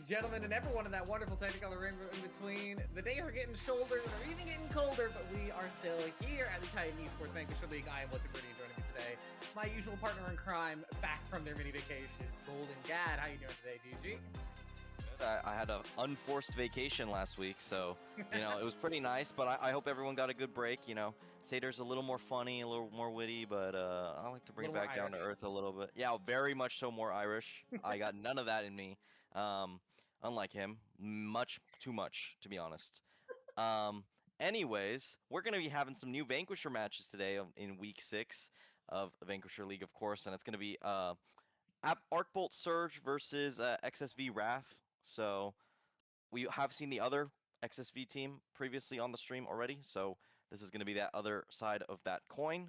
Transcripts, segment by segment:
ladies, gentlemen, and everyone in that wonderful technicolor rainbow in between. The days are getting shoulder, they're even getting colder, but we are still here at the Titan Esports Vanquisher League. I am What's Gritty, and joining me today, my usual partner in crime, back from their mini vacations, Golden Gad. How you doing today, GG? I had an unforced vacation last week, so, it was pretty nice, but I hope everyone got a good break, Sater's a little more funny, a little more witty, but I like to bring it back down to earth a little bit. Yeah, very much so more Irish. I got none of that in me, unlike him. Much too much, to be honest. Anyways, we're going to be having some new Vanquisher matches today in Week 6 of Vanquisher League, of course, and it's going to be Arcbolt Surge versus XSV Wrath. So we have seen the other XSV team previously on the stream already. So this is going to be that other side of that coin.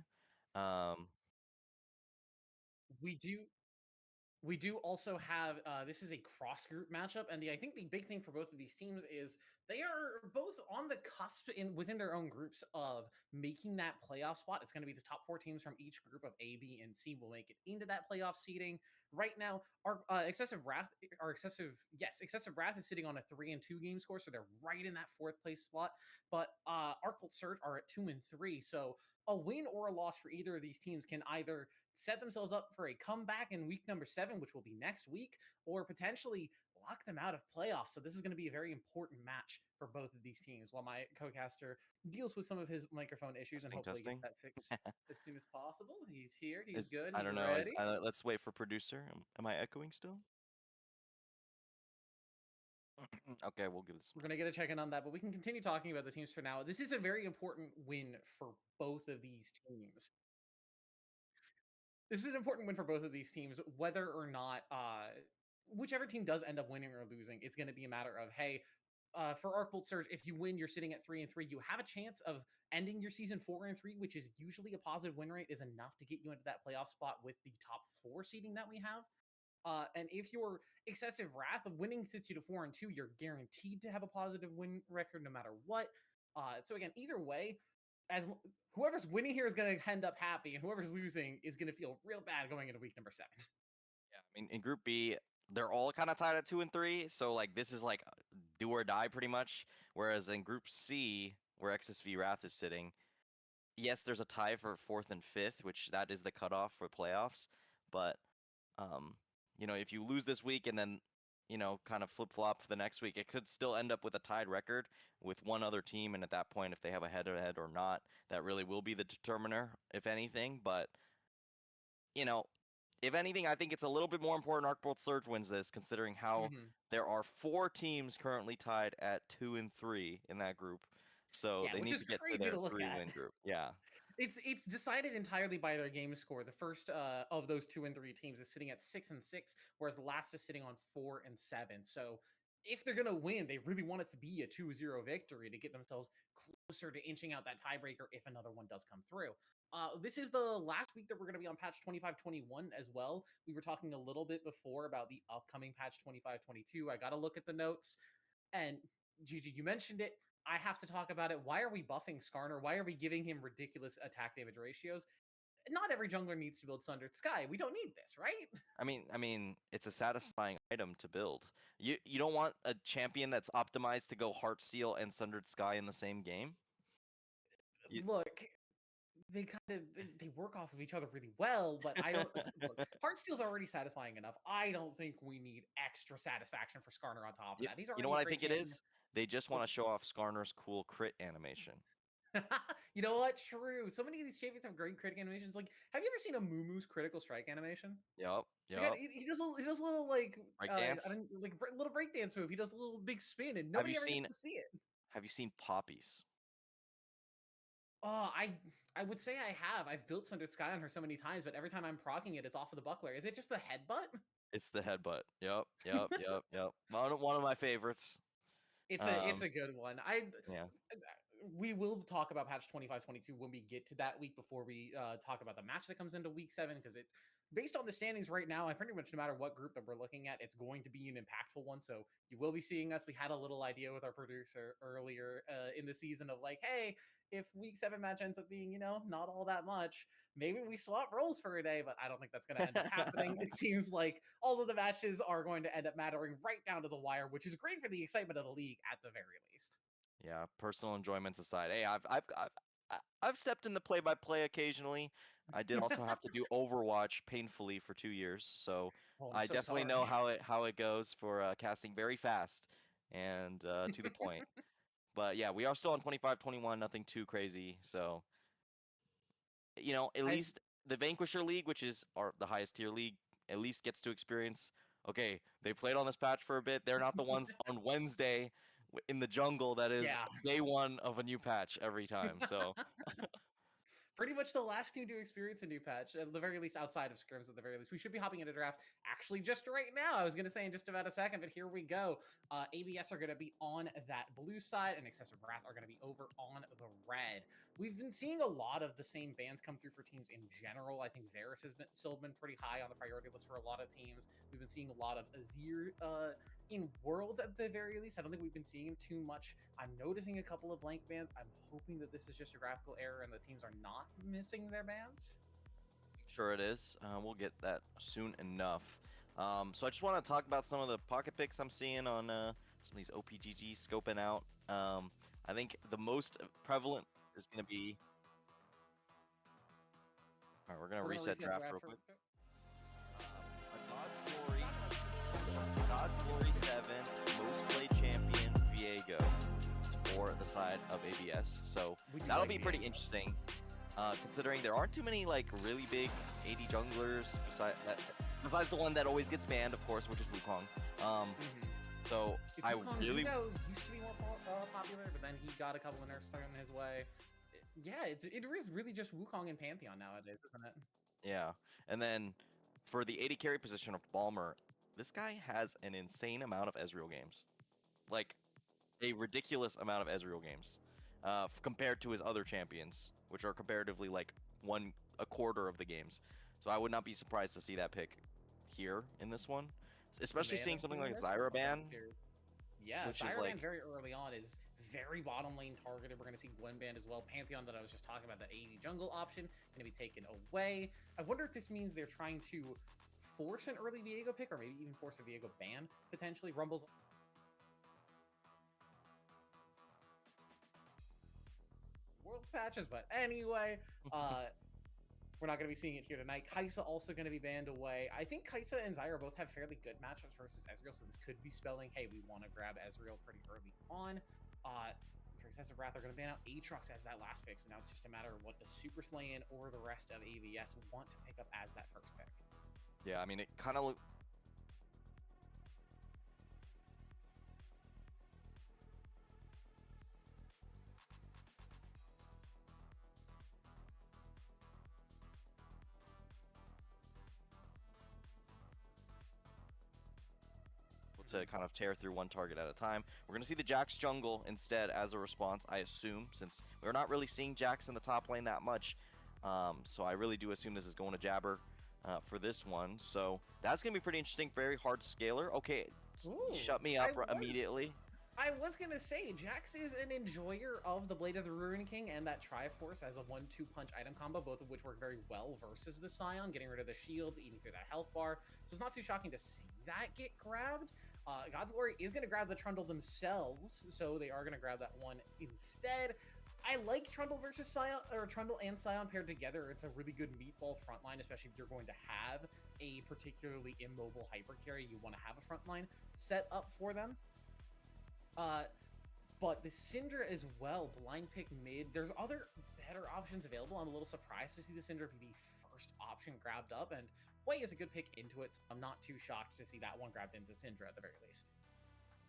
We do also have this is a cross group matchup, and I think the big thing for both of these teams is they are both on the cusp within their own groups of making that playoff spot. It's going to be the top 4 teams from each group of A, B, and C will make it into that playoff seeding. Right now, our Excessive Wrath is sitting on a 3-2 game score, so they're right in that 4th place spot. But Arcbolt Surge are at 2-3, so a win or a loss for either of these teams can either set themselves up for a comeback in week number 7, which will be next week, or potentially lock them out of playoffs. So this is going to be a very important match for both of these teams while my co-caster deals with some of his microphone issues and hopefully gets that fixed as soon as possible. He's here. He's good. I don't know. Ready. Let's wait for producer. Am I echoing still? Okay, we'll give this. We're going to get a check-in on that, but we can continue talking about the teams for now. This is a very important win for both of these teams. This is an important win for both of these teams, whether or not whichever team does end up winning or losing. It's going to be a matter of, hey, for Arcbolt Surge, if you win, you're sitting at 3-3. You have a chance of ending your season 4-3, which is usually a positive win rate, is enough to get you into that playoff spot with the top 4 seeding that we have. And if you're Excessive Wrath, winning sits you to 4-2. You're guaranteed to have a positive win record no matter what. So again, either way, as whoever's winning here is going to end up happy, and whoever's losing is going to feel real bad going into week number 7. Yeah, I mean, in Group B, they're all kind of tied at 2 and 3, so like this is like do or die pretty much. Whereas in Group C, where XSV Wrath is sitting, yes, there's a tie for 4th and 5th, which that is the cutoff for playoffs. But if you lose this week and then kind of flip flop for the next week, it could still end up with a tied record with one other team, and at that point, if they have a head-to-head or not, that really will be the determiner, if anything. But if anything, I think it's a little bit more important Arcbolt Surge wins this, considering how there are 4 teams currently tied at 2 and 3 in that group. So they need to get to their 3-win group. Yeah. It's decided entirely by their game score. The first of those 2 and 3 teams is sitting at 6 and 6, whereas the last is sitting on 4 and 7. So if they're going to win, they really want it to be a 2-0 victory to get themselves closer to inching out that tiebreaker if another one does come through. This is the last week that we're going to be on patch 25.21 as well. We were talking a little bit before about the upcoming patch 25.22. I got to look at the notes. And Gigi, you mentioned it. I have to talk about it. Why are we buffing Skarner? Why are we giving him ridiculous attack damage ratios? Not every jungler needs to build Sundered Sky. We don't need this, right? I mean, it's a satisfying item to build. You don't want a champion that's optimized to go Heartsteel and Sundered Sky in the same game? Look, they work off of each other really well, but I don't look. Heartsteel's already satisfying enough. I don't think we need extra satisfaction for Skarner on top of that. He's already what I think it is? They just want to show off Skarner's cool crit animation. You know what? True. So many of these champions have great crit animations. Like, have you ever seen a Moomoo's critical strike animation? Yep. He does a little like little breakdance move. He does a little big spin, and nobody ever gets to see it. Have you seen Poppy's? Oh, I would say I have. I've built Sundered Sky on her so many times, but every time I'm proccing it, it's off of the buckler. Is it just the headbutt? It's the headbutt. Yep. One of my favorites. It's a good one. we will talk about patch 25-22 when we get to that week before we talk about the match that comes into week 7, because it, based on the standings right now, and pretty much no matter what group that we're looking at, it's going to be an impactful one. So you will be seeing us. We had a little idea with our producer earlier in the season of like, hey, if week 7 match ends up being, not all that much, maybe we swap roles for a day, but I don't think that's going to end up happening. It seems like all of the matches are going to end up mattering right down to the wire, which is great for the excitement of the league at the very least. Yeah, personal enjoyments aside, hey, I've stepped in the play-by-play occasionally. I did also have to do Overwatch painfully for 2 years, so Oh, I'm I so definitely sorry. know how it goes for casting very fast and to the point. But yeah, we are still on 25-21, nothing too crazy. So at I least the Vanquisher League, which is the highest tier league, at least gets to experience. Okay, they played on this patch for a bit. They're not the ones on Wednesday in the jungle. That is yeah. day one of a new patch every time. So Pretty much the last team to experience a new patch, at the very least outside of scrims, at the very least. We should be hopping into draft actually just right now. I was going to say in just about a second, but here we go. ABS are going to be on that blue side, and Excessive Wrath are going to be over on the red. We've been seeing a lot of the same bans come through for teams in general. I think Varus has still been pretty high on the priority list for a lot of teams. We've been seeing a lot of Azir in Worlds at the very least. I don't think we've been seeing too much. I'm noticing a couple of blank bans. I'm hoping that this is just a graphical error and the teams are not missing their bans. sure it is. We'll get that soon enough. So I just want to talk about some of the pocket picks I'm seeing on some of these OPGGs scoping out. I think the most prevalent is going to be. All right, we're going to We're gonna reset reset draft draft real for quick. God's Glory 7, most played champion, Viego, for the side of ABS. So that'll be pretty interesting, considering there aren't too many like really big AD junglers besides the one that always gets banned, of course, which is Wukong. So It's I Wukong. really Zuko used to be more popular, but then he got a couple of nerfs thrown his way. Yeah, it is really just Wukong and Pantheon nowadays, isn't it? yeah. And then for the AD carry position of Balmer, this guy has an insane amount of Ezreal games, like a ridiculous amount of Ezreal games, compared to his other champions, which are comparatively like a quarter of the games. So I would not be surprised to see that pick here in this one, especially seeing something like a Zyra ban, Yeah, which is Zyra like ban very early on is very bottom lane targeted. We're going to see Gwen ban as well. Pantheon that I was just talking about, that AD jungle option, going to be taken away. I wonder if this means they're trying to force an early Viego pick, or maybe even force a Viego ban, potentially. Rumble's Worlds patches, but anyway, we're not going to be seeing it here tonight. Kai'Sa also going to be banned away. I think Kai'Sa and Zyra both have fairly good matchups versus Ezreal, so this could be spelling, hey, we want to grab Ezreal pretty early on. For Excessive Wrath, they're going to ban out Aatrox as that last pick, so now it's just a matter of what the Super Saiyan or the rest of ABS want to pick up as that first pick. Yeah, I mean, it kind of to kind of tear through one target at a time. We're going to see the Jax jungle instead as a response, I assume, since we're not really seeing Jax in the top lane that much. So I really do assume this is going to Jabber for this one. So that's going to be pretty interesting. Very hard scaler. Okay, Ooh, shut me up immediately. I was going to say, Jax is an enjoyer of the Blade of the Ruin King and that Triforce as a 1-2 punch item combo, both of which work very well versus the Scion, getting rid of the shields, eating through that health bar. So it's not too shocking to see that get grabbed. God's Glory is going to grab the Trundle themselves, so they are going to grab that one instead. I like Trundle versus Scion, or Trundle and Scion paired together. It's a really good meatball frontline, especially if you're going to have a particularly immobile hyper carry. You want to have a frontline set up for them. But the Syndra as well, blind pick mid. There's other better options available. I'm a little surprised to see the Syndra be the first option grabbed up, and Wei is a good pick into it, so I'm not too shocked to see that one grabbed into Syndra at the very least.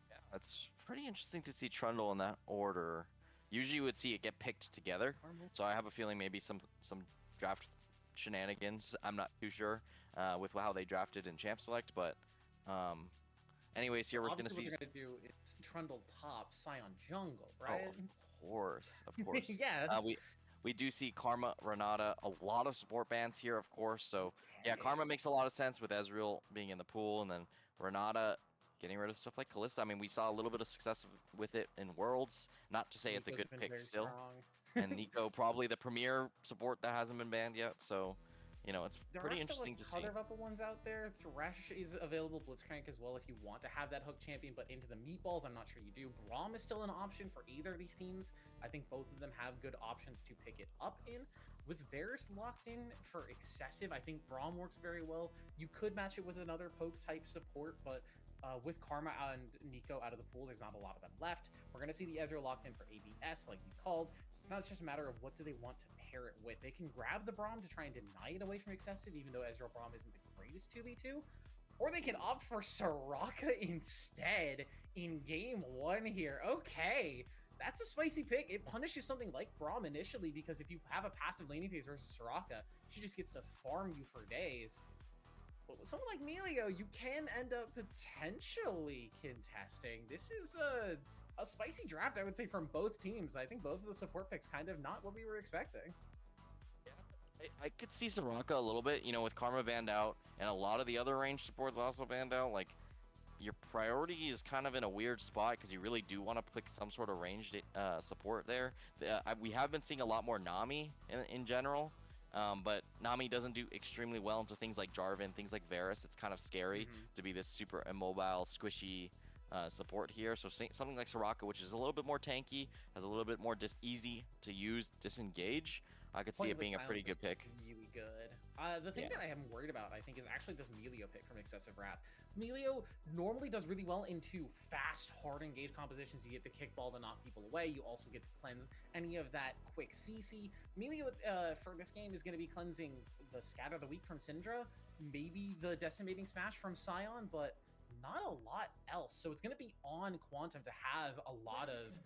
Yeah, that's pretty interesting to see Trundle in that order. Usually you would see it get picked together, so I have a feeling maybe some draft shenanigans. I'm not too sure with how they drafted in Champ Select, but anyways, here we're going to see. What they're going to do is Trundle top, Scion jungle, right? of course. Yeah. We do see Karma, Renata, a lot of support bans here, of course. So yeah, Okay. Karma makes a lot of sense with Ezreal being in the pool, and then Renata getting rid of stuff like Kalista. I mean, we saw a little bit of success with it in Worlds. Not to say it's a Nico's good been pick very still. strong. And Nico probably the premier support that hasn't been banned yet. So, you know, it's There are pretty still a interesting to ton see. of other ones out there. Thresh is available, Blitzcrank as well if you want to have that hook champion, but into the meatballs, I'm not sure you do. Braum is still an option for either of these teams. I think both of them have good options to pick it up in. With Varus locked in for excessive, I think Braum works very well. You could match it with another poke type support, but with Karma and Nico out of the pool, there's not a lot of them left. We're going to see the Ezreal locked in for ABS, like you called. So it's not just a matter of what do they want to pair it with. They can grab the Braum to try and deny it away from excessive, even though Ezreal Braum isn't the greatest 2v2. Or they can opt for Soraka instead in game one here. Okay. That's a spicy pick. It punishes something like Braum initially because if you have a passive laning phase versus Soraka, she just gets to farm you for days. But with someone like Melio, you can end up potentially contesting. This is a spicy draft, I would say, from both teams. I think both of the support picks kind of not what we were expecting. Yeah, I could see Soraka a little bit, you know, with Karma banned out and a lot of the other range supports also banned out. Like, your priority is kind of in a weird spot because you really do want to pick some sort of ranged support there. We have been seeing a lot more Nami in general, but Nami doesn't do extremely well into things like Jarvan, things like Varus. It's kind of scary to be this super immobile, squishy support here. So something like Soraka, which is a little bit more tanky, has a little bit more easy to use disengage. I could see it Pointless being a pretty silence is good pick. really good. The thing Yeah. that I am worried about, I think, is actually this Melio pick from Excessive Wrath. Melio normally does really well into fast, hard engage compositions. You get the kickball to knock people away. You also get to cleanse any of that quick CC. Melio for this game is going to be cleansing the Scatter the Weak from Syndra, maybe the Decimating Smash from Scion, but not a lot else. So it's going to be on Quantum to have a lot of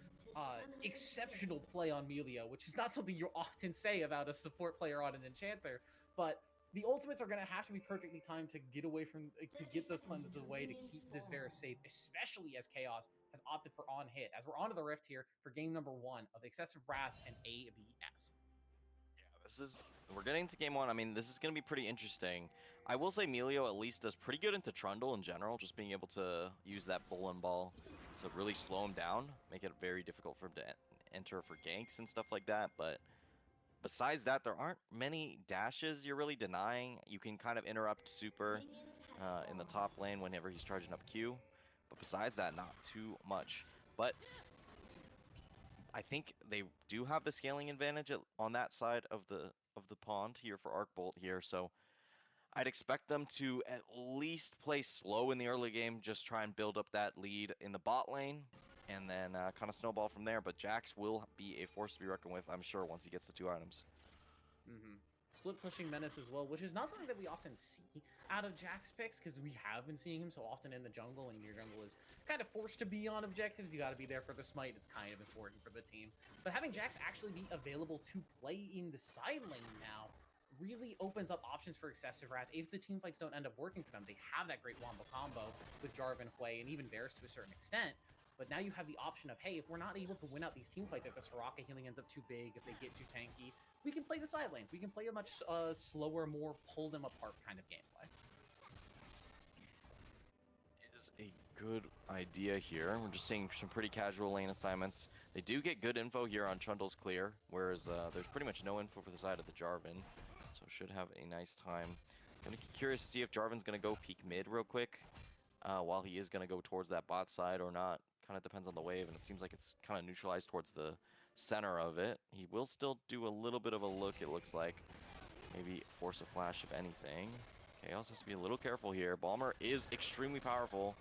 exceptional play on Melio, which is not something you often say about a support player on an enchanter. But the ultimates are going to have to be perfectly timed to get away from to get those cleanses away to keep this Varus safe, especially as Chaos has opted for on hit. As we're onto the Rift here for game number 1 of Excessive Wrath and ABS. We're getting to game 1. I mean, this is going to be pretty interesting. I will say Melio at least does pretty good into Trundle in general, just being able to use that bull and ball to really slow him down, make it very difficult for him to enter for ganks and stuff like that. But besides that, there aren't many dashes you're really denying. You can kind of interrupt super in the top lane whenever he's charging up Q. But besides that, not too much. But I think they do have the scaling advantage on that side of the pond here for Arcbolt here. So I'd expect them to at least play slow in the early game, just try and build up that lead in the bot lane, and then kind of snowball from there. But Jax will be a force to be reckoned with, I'm sure, once he gets the 2 items. Split pushing menace as well, which is not something that we often see out of Jax picks because we have been seeing him so often in the jungle, and your jungle is kind of forced to be on objectives. You got to be there for the smite. It's kind of important for the team. But having Jax actually be available to play in the side lane now really opens up options for Excessive Wrath. If the team fights don't end up working for them, they have that great wombo combo with Jarvan, Hwei, and even Varus to a certain extent. But now you have the option of, hey, if we're not able to win out these team fights, if the Soraka healing ends up too big, if they get too tanky, we can play the side lanes. We can play a much slower, more pull them apart kind of gameplay. Is a good idea here. We're just seeing some pretty casual lane assignments. They do get good info here on Trundle's clear, whereas there's pretty much no info for the side of the Jarvan. So should have a nice time. Gonna be curious to see if Jarvan's gonna go peek mid real quick, while he is gonna go towards that bot side or not. Kind of depends on the wave, and it seems like it's kind of neutralized towards the center of it. He will still do a little bit of a look, it looks like. Maybe force a flash if anything. Chaos has to be a little careful here. Balmer is extremely powerful.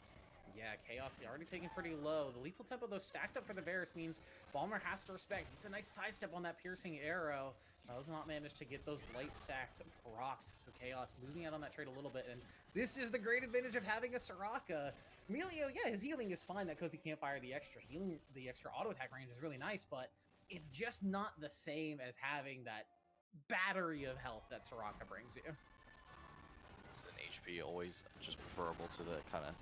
Yeah, Chaos already taking pretty low. The lethal tempo, though, stacked up for the Varus means Balmer has to respect. It's a nice sidestep on that piercing arrow. Does not manage to get those blight stacks procced. So Chaos losing out on that trade a little bit. And this is the great advantage of having a Soraka. Melio, yeah, his healing is fine. That Cozy Campfire, the extra healing, the extra auto attack range is really nice, but it's just not the same as having that battery of health that Soraka brings you. It's an HP always just preferable to the kind of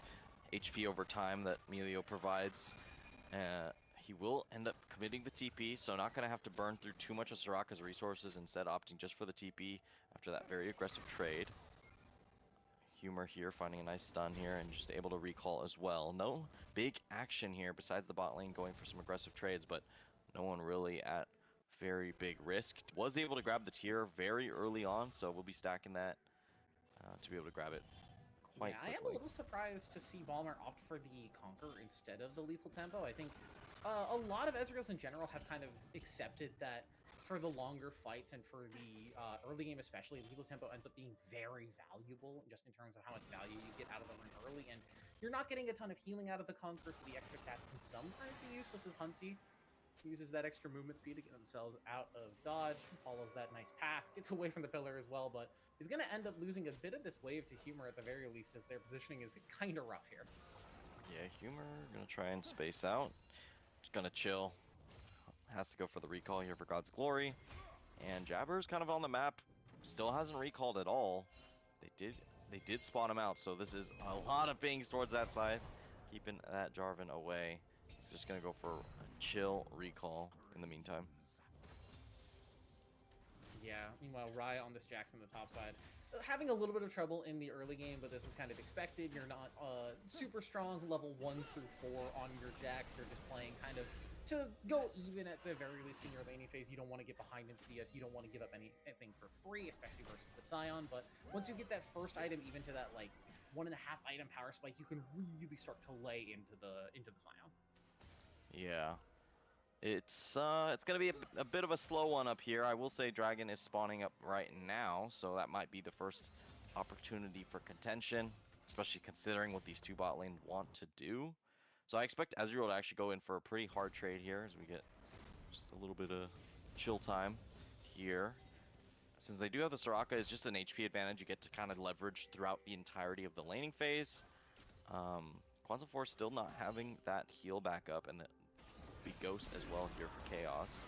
HP over time that Melio provides. he will end up committing the TP, so not going to have to burn through too much of Soraka's resources, instead opting just for the TP after that very aggressive trade. Humor here, finding a nice stun here, and just able to recall as well. No big action here besides the bot lane going for some aggressive trades, but no one really at very big risk. Was able to grab the tier very early on, so we'll be stacking that to be able to grab it quite Yeah, I am a quickly. little surprised to see Balmer opt for the Conquer instead of the Lethal Tempo. I think a lot of Ezreals in general have kind of accepted that for the longer fights and for the early game especially, Lethal Tempo ends up being very valuable just in terms of how much value you get out of the run early, and you're not getting a ton of healing out of the Conquer, so the extra stats can sometimes be useless as Hunty uses that extra movement speed to get themselves out of dodge, follows that nice path, gets away from the pillar as well, but is going to end up losing a bit of this wave to Humor at the very least, as their positioning is kind of rough here. Yeah, Humor gonna try and space out. Just gonna chill. Has to go for the recall here for God's Glory. And Jabber's kind of on the map. Still hasn't recalled at all. They did spawn him out, so this is a lot of pings towards that side. Keeping that Jarvan away. He's just gonna go for a chill recall in the meantime. Yeah, meanwhile, Raya on this Jax on the top side, having a little bit of trouble in the early game, but this is kind of expected. You're not super strong level 1s through 4 on your Jax. You're just playing kind of to go even at the very least in your laning phase. You don't want to get behind in CS. You don't want to give up anything for free, especially versus the Scion. But once you get that first item even to that like 1.5 item power spike, you can really start to lay into the Scion. Yeah. It's gonna be a bit of a slow one up here. I will say Dragon is spawning up right now, so that might be the first opportunity for contention, especially considering what these two bot lane want to do. So I expect Ezreal to actually go in for a pretty hard trade here as we get just a little bit of chill time here. Since they do have the Soraka, it's just an HP advantage you get to kind of leverage throughout the entirety of the laning phase. Quantum Force still not having that heal back up, and the Ghost as well here for Chaos.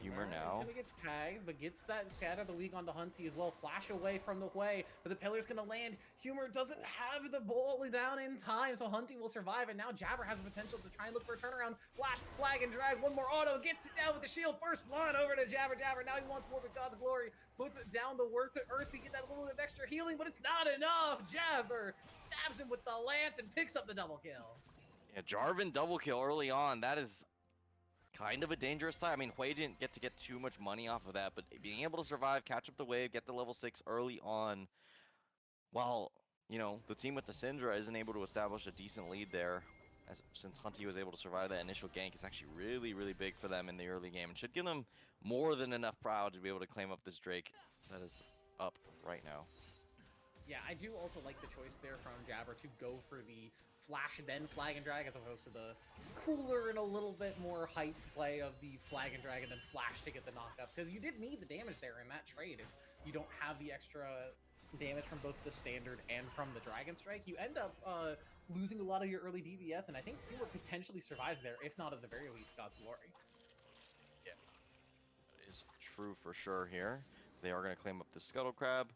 Humor now. He's gonna get tagged, but gets that Shadow of the League onto Hunty as well. Flash away from the way, but the pillar's gonna land. Humor doesn't have the ball down in time, so Hunty will survive, and now Jabber has the potential to try and look for a turnaround. Flash, flag, and drag. One more auto, gets it down with the shield. First blood over to Jabber. Jabber, now he wants more with God's Glory. Puts it down the work to Earth to get that little bit of extra healing, but it's not enough. Jabber stabs him with the lance and picks up the double kill. Yeah, Jarvan double kill early on. That is kind of a dangerous side. I mean, Hui didn't get to get too much money off of that, but being able to survive, catch up the wave, get the level 6 early on, while, you know, the team with the Syndra isn't able to establish a decent lead there, since Hunty was able to survive that initial gank, is actually really, really big for them in the early game, and should give them more than enough proud to be able to claim up this Drake that is up right now. Yeah, I do also like the choice there from Jabber to go for the flash and then flag and drag, as opposed to the cooler and a little bit more hype play of the flag and drag and then flash to get the knockup, because you did need the damage there in that trade. If you don't have the extra damage from both the standard and from the dragon strike, you end up losing a lot of your early DPS, and I think Humor potentially survives there, if not at the very least God's Glory. Yeah, that is true for sure here. They are going to claim up the Scuttle Crab.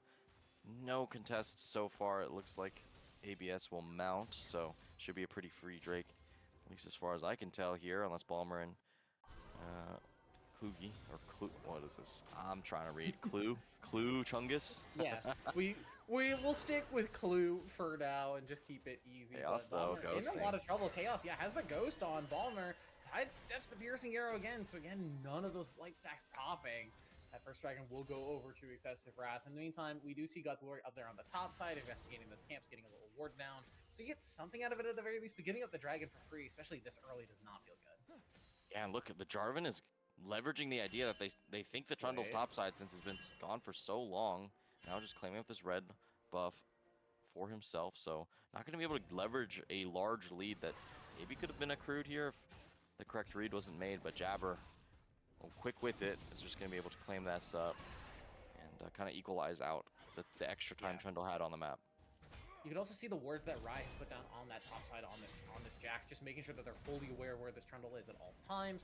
No contest so far. It looks like ABS will mount, so should be a pretty free Drake, at least as far as I can tell here, unless Balmer and Klugi, or what is this? I'm trying to read. Clue Chungus? Yeah, we will stick with Clue for now and just keep it easy. Chaos, but though, Balmer in ghosting. a lot of trouble. Chaos, yeah, has the ghost on. Balmer sidesteps the piercing arrow again, so again, none of those blight stacks popping. That first dragon will go over to Excessive Wrath. In the meantime, we do see God's Glory up there on the top side, investigating those camps, getting a little ward down. So you get something out of it at the very least, but giving up the dragon for free, especially this early, does not feel good. Yeah, and look, the Jarvan is leveraging the idea that they think the Trundle's topside, since it's been gone for so long. Now just claiming up this red buff for himself, so not going to be able to leverage a large lead that maybe could have been accrued here if the correct read wasn't made, but Jabber, quick with it, is just going to be able to claim that up and kind of equalize out the extra time Trundle had on the map. You can also see the wards that Rye has put down on that top side on this Jax, just making sure that they're fully aware of where this Trundle is at all times,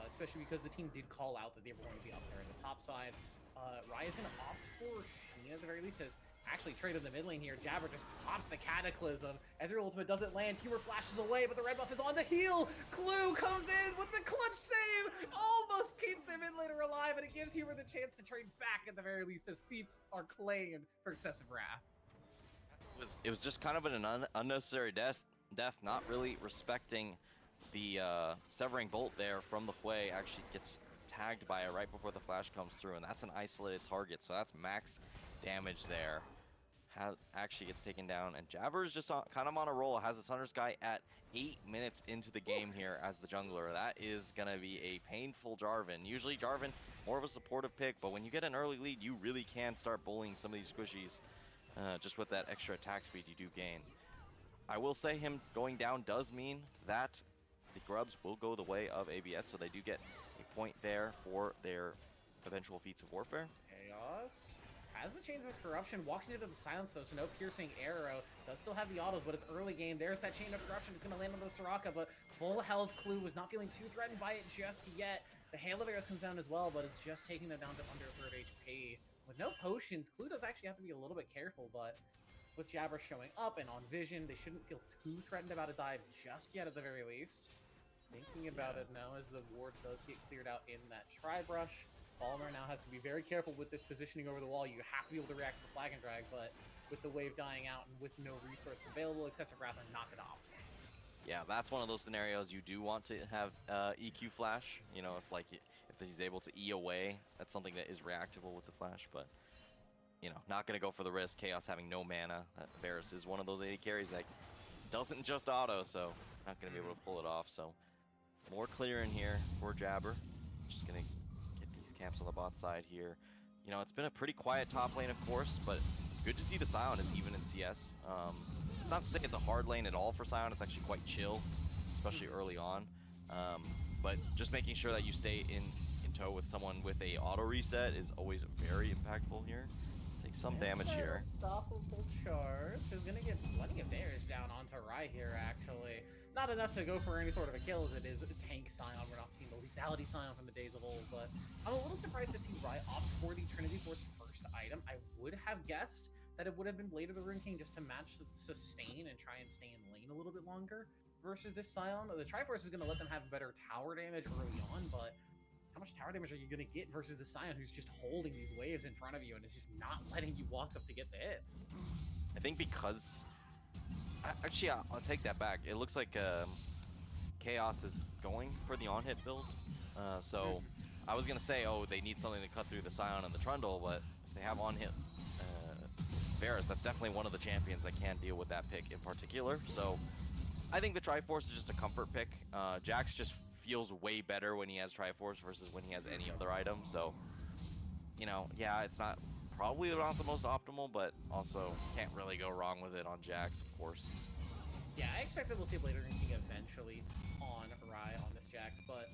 especially because the team did call out that they were going to be up there in the top side. Rye is going to opt for Sheen at the very least, as actually trade in the mid lane here. Jabber just pops the Cataclysm. Ezreal ultimate doesn't land. Humor flashes away, but the red buff is on the heal. Clue comes in with the clutch save. Almost keeps their mid laner alive, and it gives Humor the chance to trade back at the very least as feats are claimed for Excessive Wrath. It was just kind of an unnecessary death, not really respecting the severing bolt there from the Hui. Actually gets tagged by it right before the flash comes through, and that's an isolated target, so that's max damage there. Actually gets taken down, and Jabber is just kind of on a roll. Has the Sunner Sky at 8 minutes into the game here as the jungler. That is going to be a painful Jarvan. Usually Jarvan, more of a supportive pick, but when you get an early lead, you really can start bullying some of these squishies just with that extra attack speed you do gain. I will say him going down does mean that the Grubs will go the way of ABS, so they do get a point there for their eventual feats of warfare. Chaos has the Chains of Corruption, walks into the silence though, so no piercing arrow. Does still have the autos, but it's early game. There's that Chain of Corruption. It's going to land on the Soraka, but full health. Clue was not feeling too threatened by it just yet. The Hail of Arrows comes down as well, but it's just taking them down to under 3rd HP. With no potions, Clue does actually have to be a little bit careful, but with Jabber showing up and on vision, they shouldn't feel too threatened about a dive just yet at the very least. Thinking about it now as the ward does get cleared out in that Tri-Brush. Balmer now has to be very careful with this positioning over the wall. You have to be able to react to the flag and drag, but with the wave dying out and with no resources available, Excessive Wrath will knock it off. Yeah, that's one of those scenarios you do want to have EQ flash. You know, if he's able to E away, that's something that is reactable with the flash, but you know, not going to go for the risk. Chaos having no mana. Varus is one of those AD carries that doesn't just auto, so not going to be able to pull it off. So more clear in here for Jabber. Just going to get these camps on the bot side here. You know, it's been a pretty quiet top lane, of course, but good to see the Scion is even in CS. It's not to say it's a hard lane at all for Scion. It's actually quite chill, especially early on. But just making sure that you stay in tow with someone with a auto reset is always very impactful here. Take some damage here. Unstoppable charge is going to get plenty of damage down onto Rai here, actually. Not enough to go for any sort of a kill as it is a tank Scion. We're not seeing the lethality Scion from the days of old, but I'm a little surprised to see Rai opt for the Trinity Force first item. I would have guessed that it would have been Blade of the Rune King just to match the sustain and try and stay in lane a little bit longer versus this Scion. The Triforce is going to let them have better tower damage early on, but how much tower damage are you going to get versus the Scion who's just holding these waves in front of you and is just not letting you walk up to get the hits? I think because... Actually, I'll take that back. It looks like Chaos is going for the on-hit build. So I was going to say, oh, they need something to cut through the Scion and the Trundle, but if they have on-hit Varus, that's definitely one of the champions that can deal with that pick in particular. So I think the Triforce is just a comfort pick. Jax just feels way better when he has Triforce versus when he has any other item. So, you know, yeah, it's not probably not the most optimal, but also can't really go wrong with it on Jax, of course. Yeah, I expect that we'll see Blade of the Rune King eventually on Rai on this Jax, but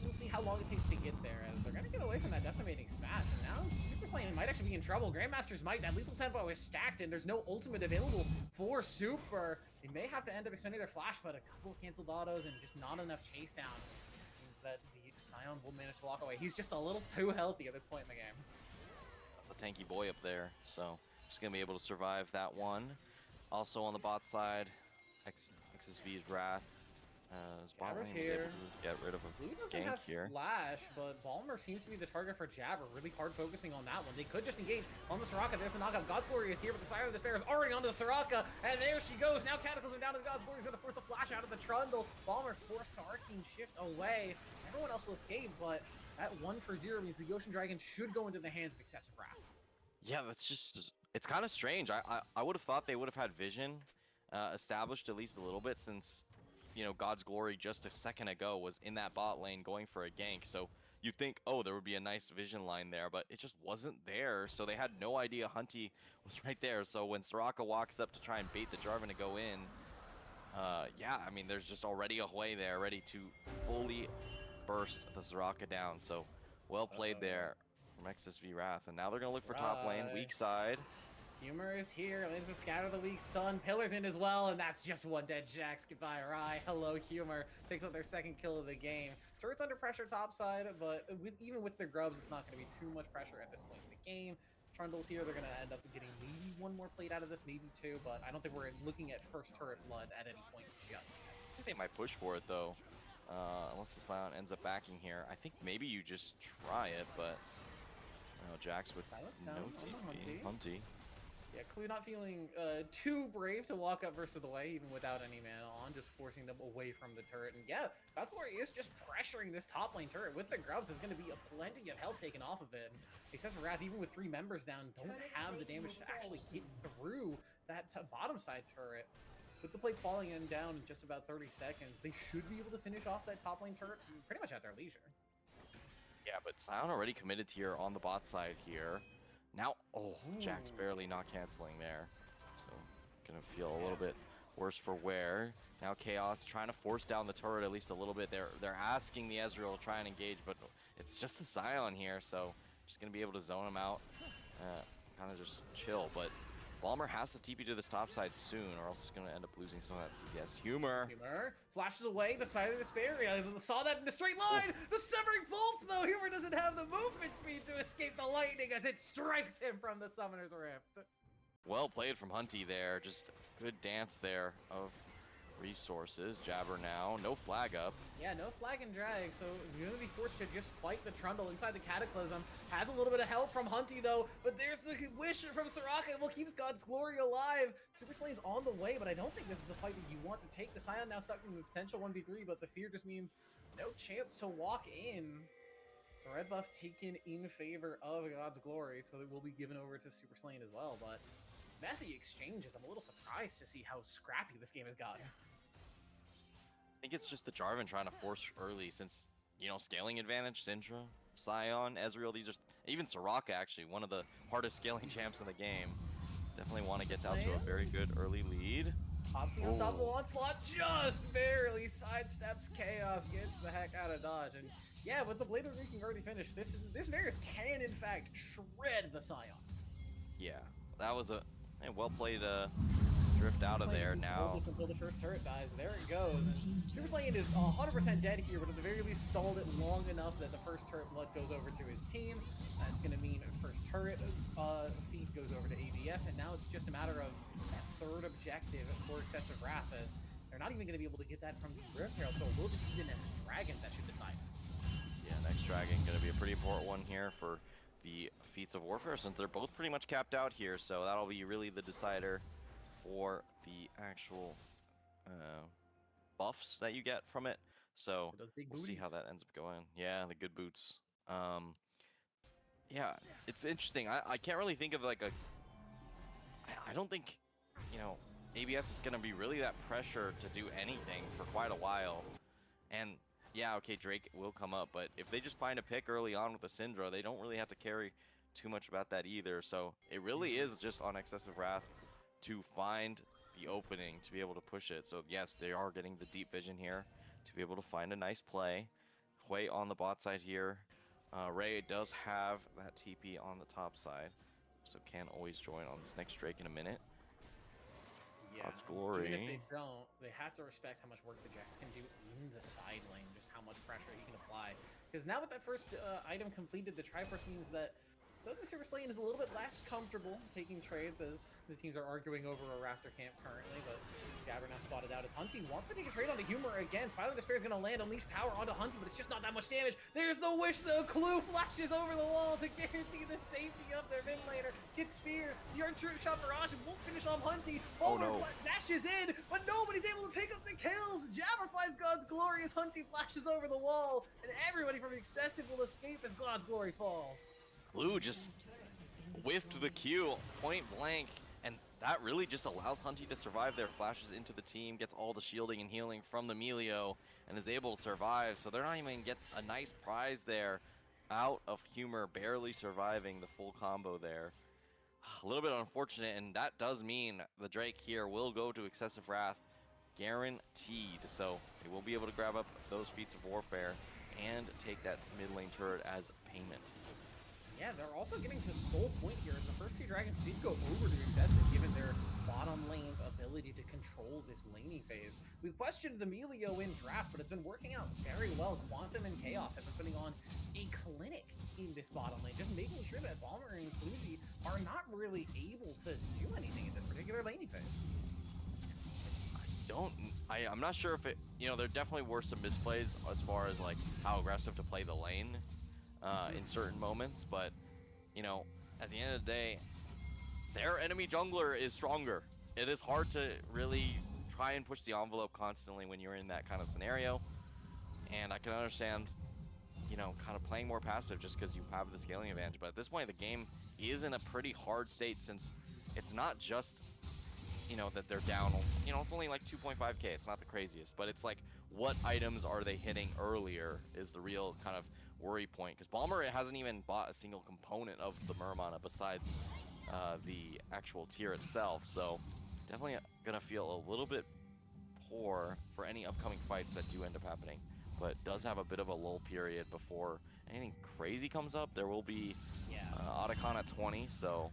we'll see how long it takes to get there, as they're going to get away from that decimating smash. And now Super Saiyan might actually be in trouble. Grandmaster's Might, that lethal tempo is stacked, and there's no ultimate available for Super. They may have to end up extending their flash, but a couple of canceled autos and just not enough chase down means that the Scion will manage to walk away. He's just a little too healthy at this point in the game. That's a tanky boy up there, so just going to be able to survive that one. Also on the bot side, XSV's Wrath. Jabber's here. Get rid of a Blue doesn't gank have here. Flash, but Balmer seems to be the target for Jabber. Really hard focusing on that one. They could just engage on the Soraka. There's the knockout. God's Glory is here, but the Spire of Despair is already onto the Soraka, and there she goes. Now Cataclysm down to the God's Glory. He's going to force the Flash out of the Trundle. Balmer forced to Arcane Shift away. Everyone else will escape, but that 1-for-0 means the Ocean Dragon should go into the hands of Excessive Wrath. Yeah, that's just, it's kind of strange. I would have thought they would have had vision established at least a little bit, since, you know, God's Glory just a second ago was in that bot lane going for a gank. So you'd think, oh, there would be a nice vision line there, but it just wasn't there. So they had no idea Hunty was right there. So when Soraka walks up to try and bait the Jarvan to go in, yeah, I mean, there's just already a Hui there ready to fully burst the Soraka down. So well played there from XSV Wrath. And now they're going to look for top lane, weak side. Humor is here. Lands a Scatter the Weak stun. Pillar's in as well, and that's just one dead Jax. Goodbye, Rai. Hello, Humor. Picks up their second kill of the game. Sure, it's under pressure topside, but even with the grubs, it's not going to be too much pressure at this point in the game. Trundles here. They're going to end up getting maybe one more plate out of this, maybe two, but I don't think we're looking at first turret blood at any point just yet. I think they might push for it, though. Unless the Scion ends up backing here. I think maybe you just try it, but... Jax with no TP. Hunty. Yeah, clearly not feeling too brave to walk up versus the way, even without any mana on, just forcing them away from the turret. And yeah, that's where he is just pressuring this top lane turret. With the grubs, there's going to be plenty of health taken off of it. Excessive Wrath, even with 3 members down, don't have the damage to actually get through that bottom side turret. With the plates falling in down in just about 30 seconds, they should be able to finish off that top lane turret pretty much at their leisure. Yeah, but Scion already committed here on the bot side here. Now, Jax barely not canceling there. So, gonna feel a little bit worse for wear. Now Chaos trying to force down the turret at least a little bit. They're asking the Ezreal to try and engage, but it's just the Scion here, so just gonna be able to zone him out. Kind of just chill, but Balmer has to TP to this top side soon, or else he's going to end up losing some of that CCS. Humor flashes away, the Spider Despair. I saw that in a straight line. The Severing Bolt, though. Humor doesn't have the movement speed to escape the lightning as it strikes him from the Summoner's Rift. Well played from Hunty there. Just good dance there of resources. Jabber now. No flag up. Yeah, no flag and drag, so you're going to be forced to just fight the Trundle inside the Cataclysm. Has a little bit of help from Hunty, though, but there's the wish from Soraka. It will keep God's Glory alive. Super Slay's on the way, but I don't think this is a fight that you want to take. The Scion now stuck in the potential 1v3, but the fear just means no chance to walk in. The red buff taken in favor of God's Glory, so it will be given over to Super Slain as well, but messy exchanges. I'm a little surprised to see how scrappy this game has gotten. I think it's just the Jarvan trying to force early since, scaling advantage, Syndra, Scion, Ezreal, these are, even Soraka actually, one of the hardest scaling champs in the game. Definitely want to get down to a very good early lead. Pops the unstoppable onslaught, just barely sidesteps Chaos, gets the heck out of dodge. And yeah, with the Blade of Reeking already finished, this Varus can in fact shred the Scion. Yeah, that was a well played drift out of there now. Until the first turret dies. There it goes. And Super Saiyan is 100% dead here, but at the very least stalled it long enough that the first turret blood goes over to his team. That's going to mean first turret feed goes over to ADS, and now it's just a matter of that third objective for Excessive Wrath, as they're not even going to be able to get that from the Rift Herald, so it will just be the next dragon that should decide. Yeah, next dragon going to be a pretty important one here for the feats of warfare, since they're both pretty much capped out here, so that'll be really the decider for the actual buffs that you get from it. So we'll see how that ends up going. Yeah, the good boots. Yeah, it's interesting. I can't really think of like I don't think, ABS is going to be really that pressure to do anything for quite a while. And yeah, okay, Drake will come up, but if they just find a pick early on with the Syndra, they don't really have to carry too much about that either. So it really is just on Excessive Wrath to find the opening to be able to push it. So yes, they are getting the deep vision here to be able to find a nice play. Hui on the bot side here. Ray does have that TP on the top side, so can always join on this next Drake in a minute. Yeah, God's Glory. Even if they don't, they have to respect how much work the Jax can do in the side lane, just how much pressure he can apply. Because now with that first item completed, the Triforce means that the Super Saiyan is a little bit less comfortable taking trades, as the teams are arguing over a Raptor camp currently, but Jabber now spotted out as Hunty wants to take a trade onto Humor again. Spiral Despair is going to land, unleash power onto Hunty, but it's just not that much damage. There's the wish, the clue flashes over the wall to guarantee the safety of their mid laner. Gets fear, the Archer shot barrage won't finish off Hunty. Dashes in, but nobody's able to pick up the kills. Jabber finds God's Glory as Hunty flashes over the wall, and everybody from Excessive will escape as God's Glory falls. Blue just whiffed the Q point blank, and that really just allows Hunty to survive there. Flashes into the team, gets all the shielding and healing from the Melio, and is able to survive. So they're not even get a nice prize there out of Humor, barely surviving the full combo there. A little bit unfortunate, and that does mean the Drake here will go to Excessive Wrath, guaranteed. So they will be able to grab up those feats of warfare and take that mid lane turret as payment. Yeah, they're also getting to Soul Point here, as the first two dragons did go over to Excessive, given their bottom lane's ability to control this laning phase. We questioned the Melio in draft, but it's been working out very well. Quantum and Chaos have been putting on a clinic in this bottom lane, just making sure that Balmer and Fuji are not really able to do anything in this particular laning phase. I'm not sure if it, there definitely were some misplays as far as like how aggressive to play the lane in certain moments, but at the end of the day, their enemy jungler is stronger. It is hard to really try and push the envelope constantly when you're in that kind of scenario, and I can understand kind of playing more passive just because you have the scaling advantage, but at this point the game is in a pretty hard state since it's not just that they're down, it's only like 2.5k, it's not the craziest, but it's like what items are they hitting earlier is the real kind of worry point, because Balmer hasn't even bought a single component of the Murmana besides the actual tier itself, so definitely gonna feel a little bit poor for any upcoming fights that do end up happening, but does have a bit of a lull period before anything crazy comes up. There will be Otacon at 20, so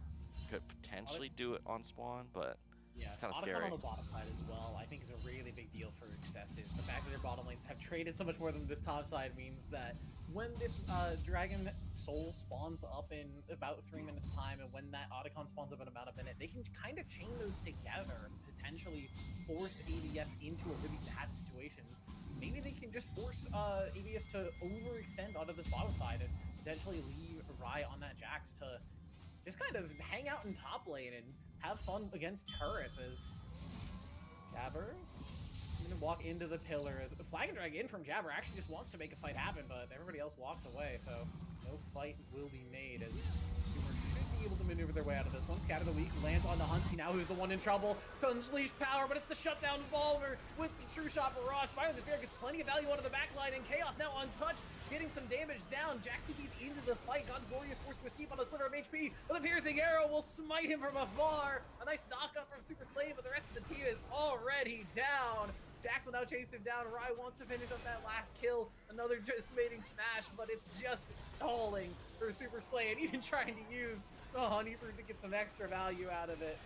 could potentially do it on spawn, but yeah, it's kind of Otacon scary. on the bottom side as well, I think is a really big deal for Excessive. The fact that their bottom lanes have traded so much more than this top side means that when this Dragon Soul spawns up in about 3 minutes time, and when that Otacon spawns up in about a minute, they can kind of chain those together and potentially force ADS into a really bad situation. Maybe they can just force ADS to overextend onto this bottom side and potentially leave Rai on that Jax to just kind of hang out in top lane and have fun against turrets as Jabber gonna walk into the pillar as Flag and Drag in from Jabber actually just wants to make a fight happen, but everybody else walks away, so no fight will be made as Humor should be able to maneuver their way out of this one. Scatter the Weak lands on the Hunty now, who's the one in trouble. Unleash power, but it's the shutdown Balmer with the True Shot Barrage. Finally, the Spirit gets plenty of value out of the backline, and Chaos now untouched, getting some damage down. Jax TP's into the fight. God's Glory is forced to escape on a sliver of HP, but the Piercing Arrow will smite him from afar. A nice knock-up from Super Slave, but the rest of the team is already down. Jax will now chase him down. Rai wants to finish up that last kill. Another dismaying smash, but it's just stalling for Super Slay, and even trying to use the Honey Fruit to get some extra value out of it.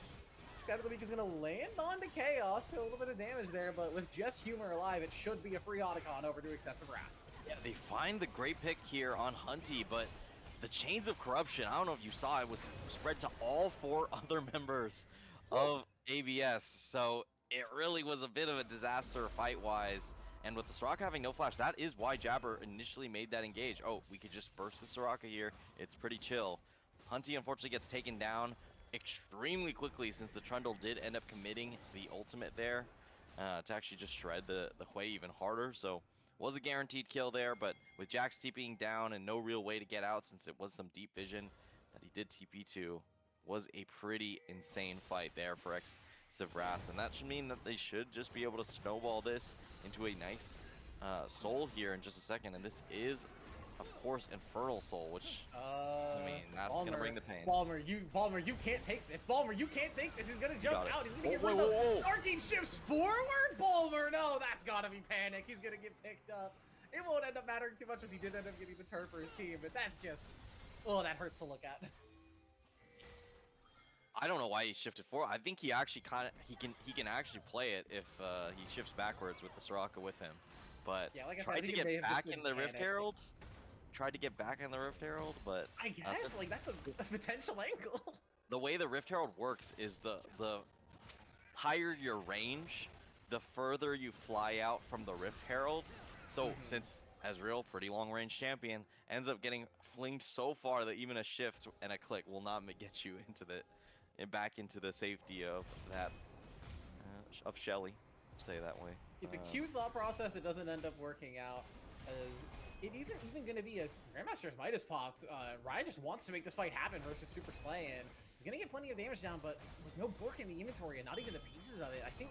Scatter of the Week is going to land onto Chaos. A little bit of damage there, but with just Humor alive, it should be a free Otacon over to Excessive Wrath. Yeah, they find the great pick here on Hunty, but the Chains of Corruption, I don't know if you saw, it was spread to all 4 other members of ABS, so it really was a bit of a disaster fight-wise, and with the Soraka having no flash, that is why Jabber initially made that engage. Oh, we could just burst the Soraka here, it's pretty chill. Hunty unfortunately gets taken down extremely quickly since the Trundle did end up committing the ultimate there to actually just shred the Hui even harder, so was a guaranteed kill there, but with Jax TPing down and no real way to get out since it was some deep vision that he did TP to, was a pretty insane fight there for Excessive Wrath, and that should mean that they should just be able to snowball this into a nice soul here in just a second, and this is, of course, Infernal Soul, which, I mean, that's going to bring the pain. Balmer, you can't take this. Balmer, you can't take this. He's going to jump out. He's going to get rid of the Arcane shifts forward. Balmer, no, that's got to be panic. He's going to get picked up. It won't end up mattering too much as he did end up getting the turn for his team, but that's just, oh, that hurts to look at. I don't know why he shifted forward. I think he actually he can actually play it if he shifts backwards with the Soraka with him. But yeah, like I tried to get back in the Rift Herald. Tried to get back in the Rift Herald, but I guess like that's a potential angle. The way the Rift Herald works is the higher your range, the further you fly out from the Rift Herald. So since Ezreal, pretty long range champion, ends up getting flinged so far that even a shift and a click will not get you into back into the safety of that of Shelly, say that way. It's a cute thought process. It doesn't end up working out, as it isn't even going to be as Grandmaster's Midas popped. Rai just wants to make this fight happen versus Super Slay, and he's going to get plenty of damage down, but with no Bork in the inventory and not even the pieces of it, I think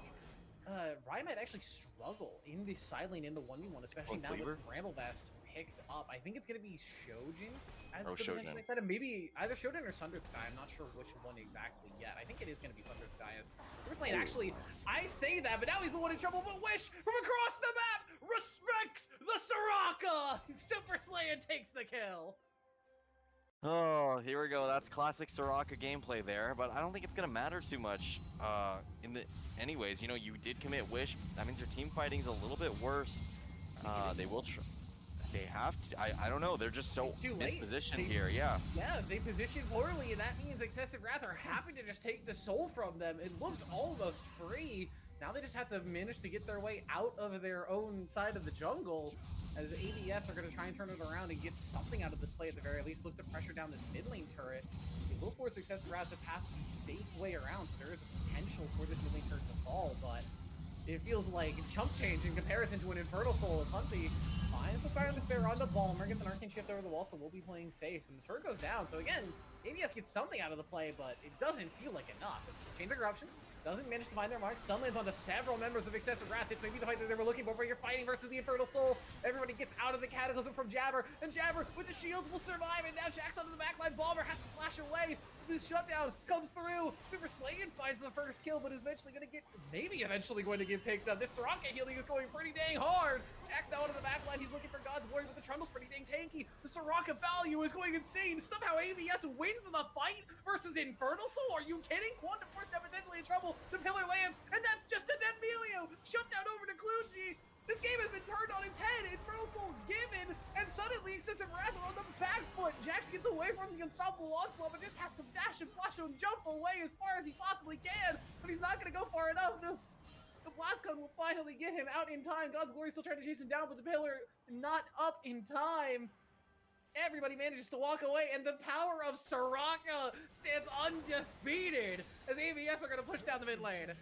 Rai might actually struggle in this side lane in the 1v1, especially now with Bramblevest picked up. I think it's going to be Shojin as the potential next item. Maybe either Shojin or Sundered Sky. I'm not sure which one exactly yet. I think it is going to be Sundered Sky, as Super Slay actually, I say that, but now he's the one in trouble. But Wish from across the map, respect the Soraka! Super Slay takes the kill. Oh, here we go. That's classic Soraka gameplay there, but I don't think it's gonna matter too much. Anyways, you know, you did commit Wish. That means your team fighting's a little bit worse. They will try. They have to. I don't know. They're just so It's too late. mispositioned here. Yeah. Yeah, they positioned poorly, and that means Excessive Wrath are happy to just take the soul from them. It looked almost free. Now they just have to manage to get their way out of their own side of the jungle, as ABS are going to try and turn it around and get something out of this play at the very least. Look to pressure down this mid lane turret. It will force Excessive Wrath to pass the safe way around, so there is a potential for this mid lane turret to fall, but it feels like chump change in comparison to an Infernal Soul as Hunty finds the Fire and Despair onto Balmer, gets an Arcane Shift over the wall, so we'll be playing safe. And the turret goes down, so again, ABS gets something out of the play, but it doesn't feel like enough. As the Chains of Corruption doesn't manage to find their mark. Stun lands onto several members of Excessive Wrath. This may be the fight that they were looking for, where you're fighting versus the Infernal Soul. Everybody gets out of the Cataclysm from Jabber, and Jabber with the shields will survive, and now Jax onto the backline. Balmer has to flash away. This shutdown comes through. Super Slayton finds the first kill, but is eventually going to get, going to get picked up. This Soraka healing is going pretty dang hard. Jax now onto the backline. He's looking for God's Glory, but the Trundle's pretty dang tanky. The Soraka value is going insane. Somehow ABS wins the fight versus Infernal Soul. Are you kidding? Quantum Force evidently in trouble. The pillar lands, and that's just a dead Melio. Shutdown over to Kluji. This game has been turned on its head. Infernal Soul given, and suddenly Excessive Wrath are on the back foot. Jax gets away from the unstoppable onslaught, but just has to dash and flash and jump away as far as he possibly can. But he's not going to go far enough. The blast cone will finally get him out in time. God's Glory still trying to chase him down, but the pillar not up in time. Everybody manages to walk away, and the power of Soraka stands undefeated as ABS are going to push down the mid lane.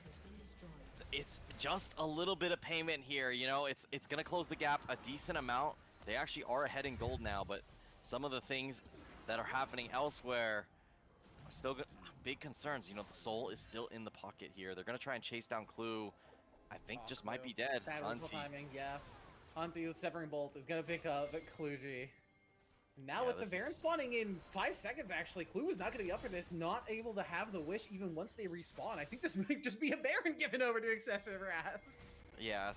It's just a little bit of payment here, you know. It's gonna close the gap a decent amount. They actually are ahead in gold now, but some of the things that are happening elsewhere are still big concerns. You know, the soul is still in the pocket here. They're gonna try and chase down Clue. I think just might be dead. Bad timing, yeah. Hunty with Severing Bolt is gonna pick up Kluji. Now with the Baron spawning in 5 seconds, actually, Clue is not going to be up for this, not able to have the wish even once they respawn. I think this might just be a Baron given over to Excessive Wrath. Yeah,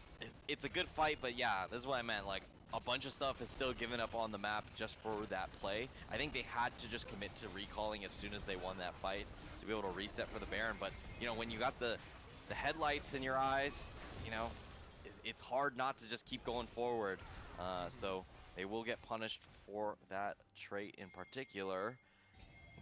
it's a good fight, but yeah, this is what I meant. Like, a bunch of stuff is still given up on the map just for that play. I think they had to just commit to recalling as soon as they won that fight to be able to reset for the Baron. But, you know, when you got the headlights in your eyes, you know, it's hard not to just keep going forward. So they will get punished for that trait in particular.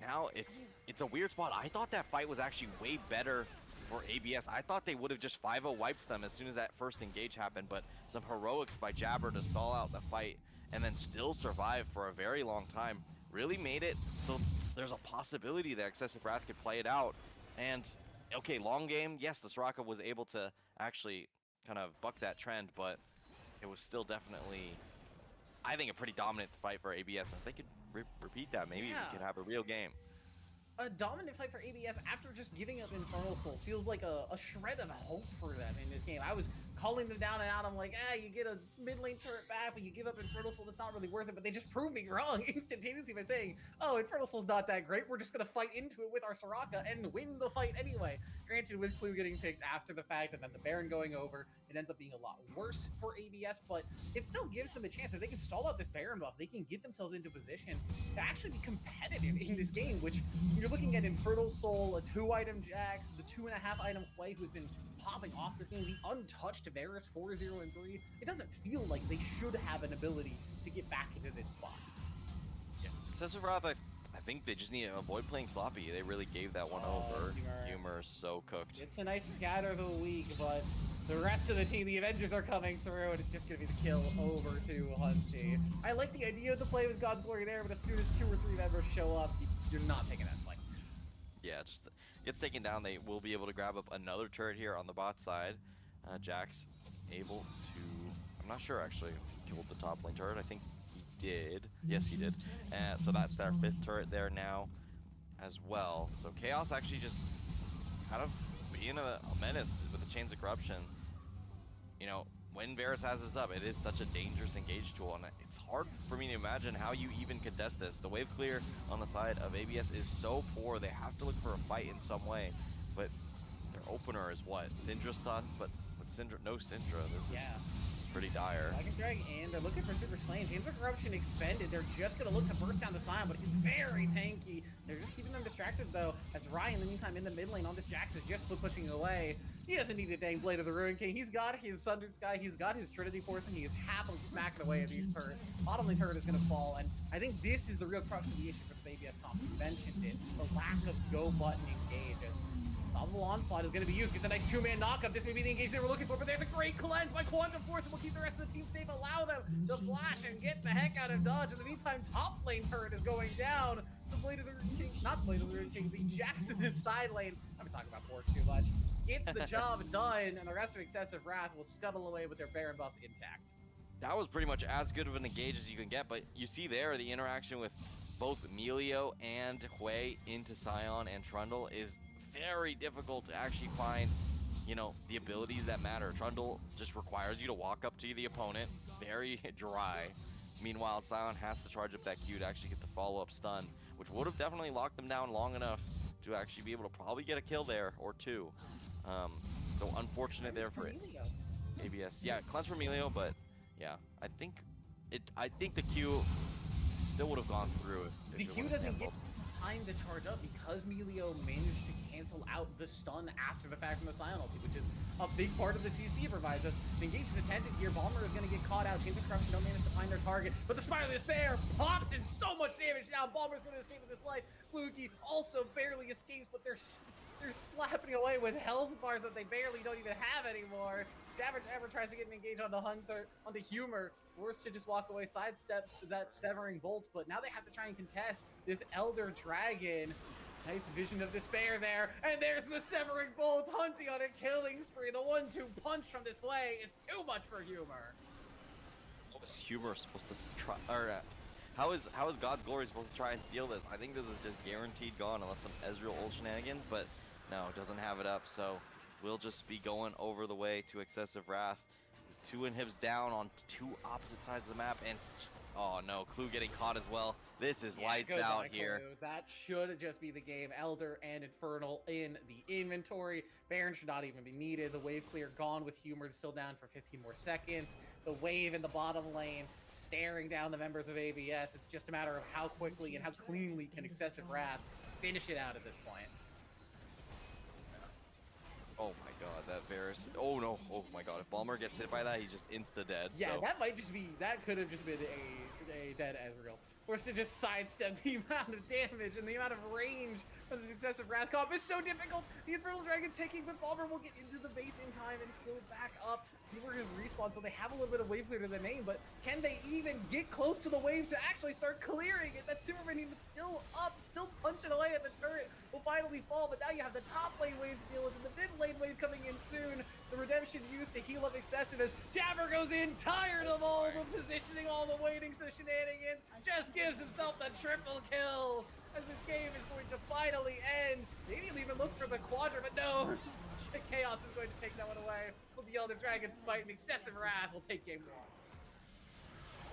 Now it's a weird spot. I thought that fight was actually way better for ABS. I thought they would have just 5-0 wiped them as soon as that first engage happened, but some heroics by Jabber to stall out the fight and then still survive for a very long time really made it so there's a possibility that Excessive Wrath could play it out. And okay, long game, yes, the Soraka was able to actually kind of buck that trend, but it was still definitely, I think, a pretty dominant fight for ABS. If they could repeat that, maybe we could have a real game. A dominant fight for ABS after just giving up Infernal Soul feels like a shred of hope for them in this game. I was calling them down and out. I'm like, you get a mid lane turret back, but you give up Infernal Soul, that's not really worth it. But they just proved me wrong instantaneously by saying, oh, Infernal Soul's not that great. We're just going to fight into it with our Soraka and win the fight anyway. Granted, with Clue getting picked after the fact and then the Baron going over, it ends up being a lot worse for ABS, but it still gives them a chance. If they can stall out this Baron buff, they can get themselves into position to actually be competitive in this game, which you're looking at Infernal Soul, a 2-item Jax, the 2.5-item Huey, who's been popping off this game, the untouched Varus 4-0 and 3. It doesn't feel like they should have an ability to get back into this spot. Yeah, Excessive Wrath, I think they just need to avoid playing sloppy. They really gave that one over. Humor so cooked. It's a nice scatter of the week, but the rest of the team, the Avengers, are coming through, and it's just going to be the kill over to Hunty. I like the idea of the play with God's Glory there, but as soon as 2 or 3 members show up, you're not taking that fight. Yeah, just gets taken down. They will be able to grab up another turret here on the bot side. Jax able to, I'm not sure actually, if he killed the top lane turret. I think he did. Yes, he did. So that's their 5th turret there now as well. So Chaos actually just kind of being a menace with the Chains of Corruption. You know, when Varus has this up, it is such a dangerous engage tool, and it's hard for me to imagine how you even contest this. The wave clear on the side of ABS is so poor, they have to look for a fight in some way, but their opener is what? Syndra stun? But with Syndra, no Syndra, this is pretty dire. Dragon Drag, and they're looking for Super Slaying. Chains of Corruption expended. They're just going to look to burst down the Scion, but it's very tanky. They're just keeping them distracted, though, as Ryan, in the meantime, in the mid lane on this Jax is just pushing away. He doesn't need a dang Blade of the Ruin King. He's got his Sundered Sky. He's got his Trinity Force, and he is happily smacking away at these turrets. Bottom lane turret is going to fall, and I think this is the real crux of the issue for this ABS comp. You mentioned it, the lack of go button engage. Unstoppable Onslaught is going to be used. Gets a nice two-man knockup. This may be the engage they were looking for, but there's a great cleanse by Quantum Force, and will keep the rest of the team safe. Allow them to flash and get the heck out of dodge. In the meantime, top lane turret is going down. The Blade of the Ruin King, not Blade of the Ruin King, the Jackson in side lane. I've been talking about Bork too much. Gets the job done, and the rest of Excessive Wrath will scuttle away with their Baron buffs intact. That was pretty much as good of an engage as you can get, but you see there the interaction with both Emilio and Hui into Scion and Trundle is very difficult to actually find, you know, the abilities that matter. Trundle just requires you to walk up to the opponent, very dry. Meanwhile, Scion has to charge up that Q to actually get the follow-up stun, which would have definitely locked them down long enough to actually be able to probably get a kill there or two. So unfortunate there for ABS. Yeah, cleanse for Emilio, but yeah, I think the Q still would have gone through if the Q doesn't get time to charge up because Melio managed to cancel out the stun after the fact from the Scion ulti, which is a big part of the CC it provides us. The engage is attempted here. Balmer is going to get caught out. Chains of Corruption don't manage to find their target, but the Spiral of Despair pops in so much damage now. Balmer's going to escape with his life. Fluky also barely escapes, but they're slapping away with health bars that they barely don't even have anymore. Jabber tries to get an engage onto Hunter, onto Humor. Forced to just walk away, sidesteps that Severing Bolt, but now they have to try and contest this Elder Dragon. Nice Vision of Despair there, and there's the Severing Bolt hunting on a killing spree. The 1-2 punch from this way is too much for Humor. What was Humor supposed to try, or how is God's Glory supposed to try and steal this? I think this is just guaranteed gone unless some Ezreal ult shenanigans, but no, it doesn't have it up, so we'll just be going over the way to Excessive Wrath. 2 inhibs down on 2 opposite sides of the map, and oh no, Clue getting caught as well. This is lights out here. Clue. That should just be the game. Elder and Infernal in the inventory. Baron should not even be needed. The wave clear gone with Humor still down for 15 more seconds. The wave in the bottom lane staring down the members of ABS. It's just a matter of how quickly and how cleanly can Excessive Wrath finish it out at this point. Oh my god, that Varus. Oh no, oh my god, if Balmer gets hit by that, he's just insta-dead. Yeah, so. that could have just been a dead Ezreal. Forced to just sidestep the amount of damage and the amount of range of this Excessive Wrath comp is so difficult. The Infernal Dragon taking, but Balmer will get into the base in time and heal back up. Healer is respawn, so they have a little bit of wave clear to their name, but can they even get close to the wave to actually start clearing it? That Super Minion is still up, still punching away at the turret, will finally fall, but now you have the top lane wave to deal with and the mid lane wave coming in soon. The redemption used to heal up Excessive as Jabber goes in, tired of all the positioning, all the waiting for the shenanigans, just gives himself the triple kill as this game is going to finally end. Maybe he'll even look for the Quadra, but no. Chaos is going to take that one away with the Elder Dragon Smite, and Excessive Wrath will take game 1.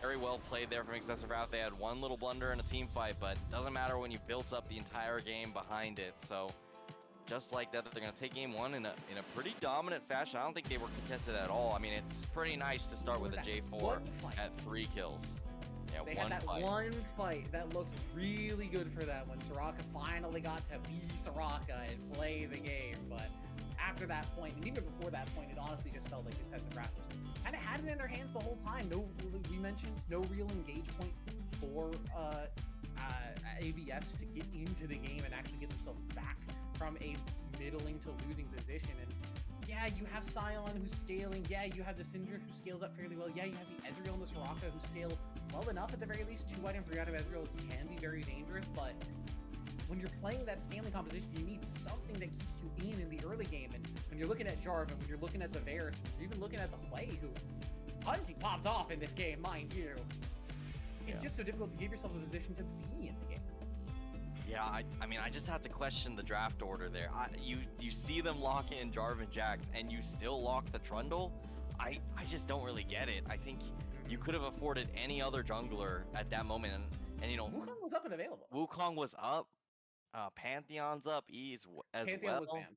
Very well played there from Excessive Wrath. They had one little blunder in a team fight, but doesn't matter when you built up the entire game behind it. So just like that, they're going to take game 1 in a pretty dominant fashion. I don't think they were contested at all. I mean, it's pretty nice to start with a J4 at 3 kills. Yeah, they had that one fight that looked really good for them when Soraka finally got to be Soraka and play the game, but after that point, and even before that point, it honestly just felt like Excessive Wrath just kind of had it in their hands the whole time. No, we mentioned no real engage point for ABS to get into the game and actually get themselves back from a middling to losing position. And yeah, you have Scion who's scaling. Yeah, you have the Syndra who scales up fairly well. Yeah, you have the Ezreal and the Soraka who scale well enough at the very least. 2 item, 3 item Ezreals can be very dangerous, but when you're playing that scaling composition, you need something that keeps you in the early game. And when you're looking at Jarvan, when you're looking at the Varus, when you're even looking at the Hui, who Hunty popped off in this game, mind you, it's just so difficult to give yourself a position to be in the game. Yeah, I mean, I just have to question the draft order there. You see them lock in Jarvan Jax, and you still lock the Trundle? I just don't really get it. I think you could have afforded any other jungler at that moment, and you know, Wukong was up and available. Wukong was up. Pantheon's up, as Pantheon well. was banned.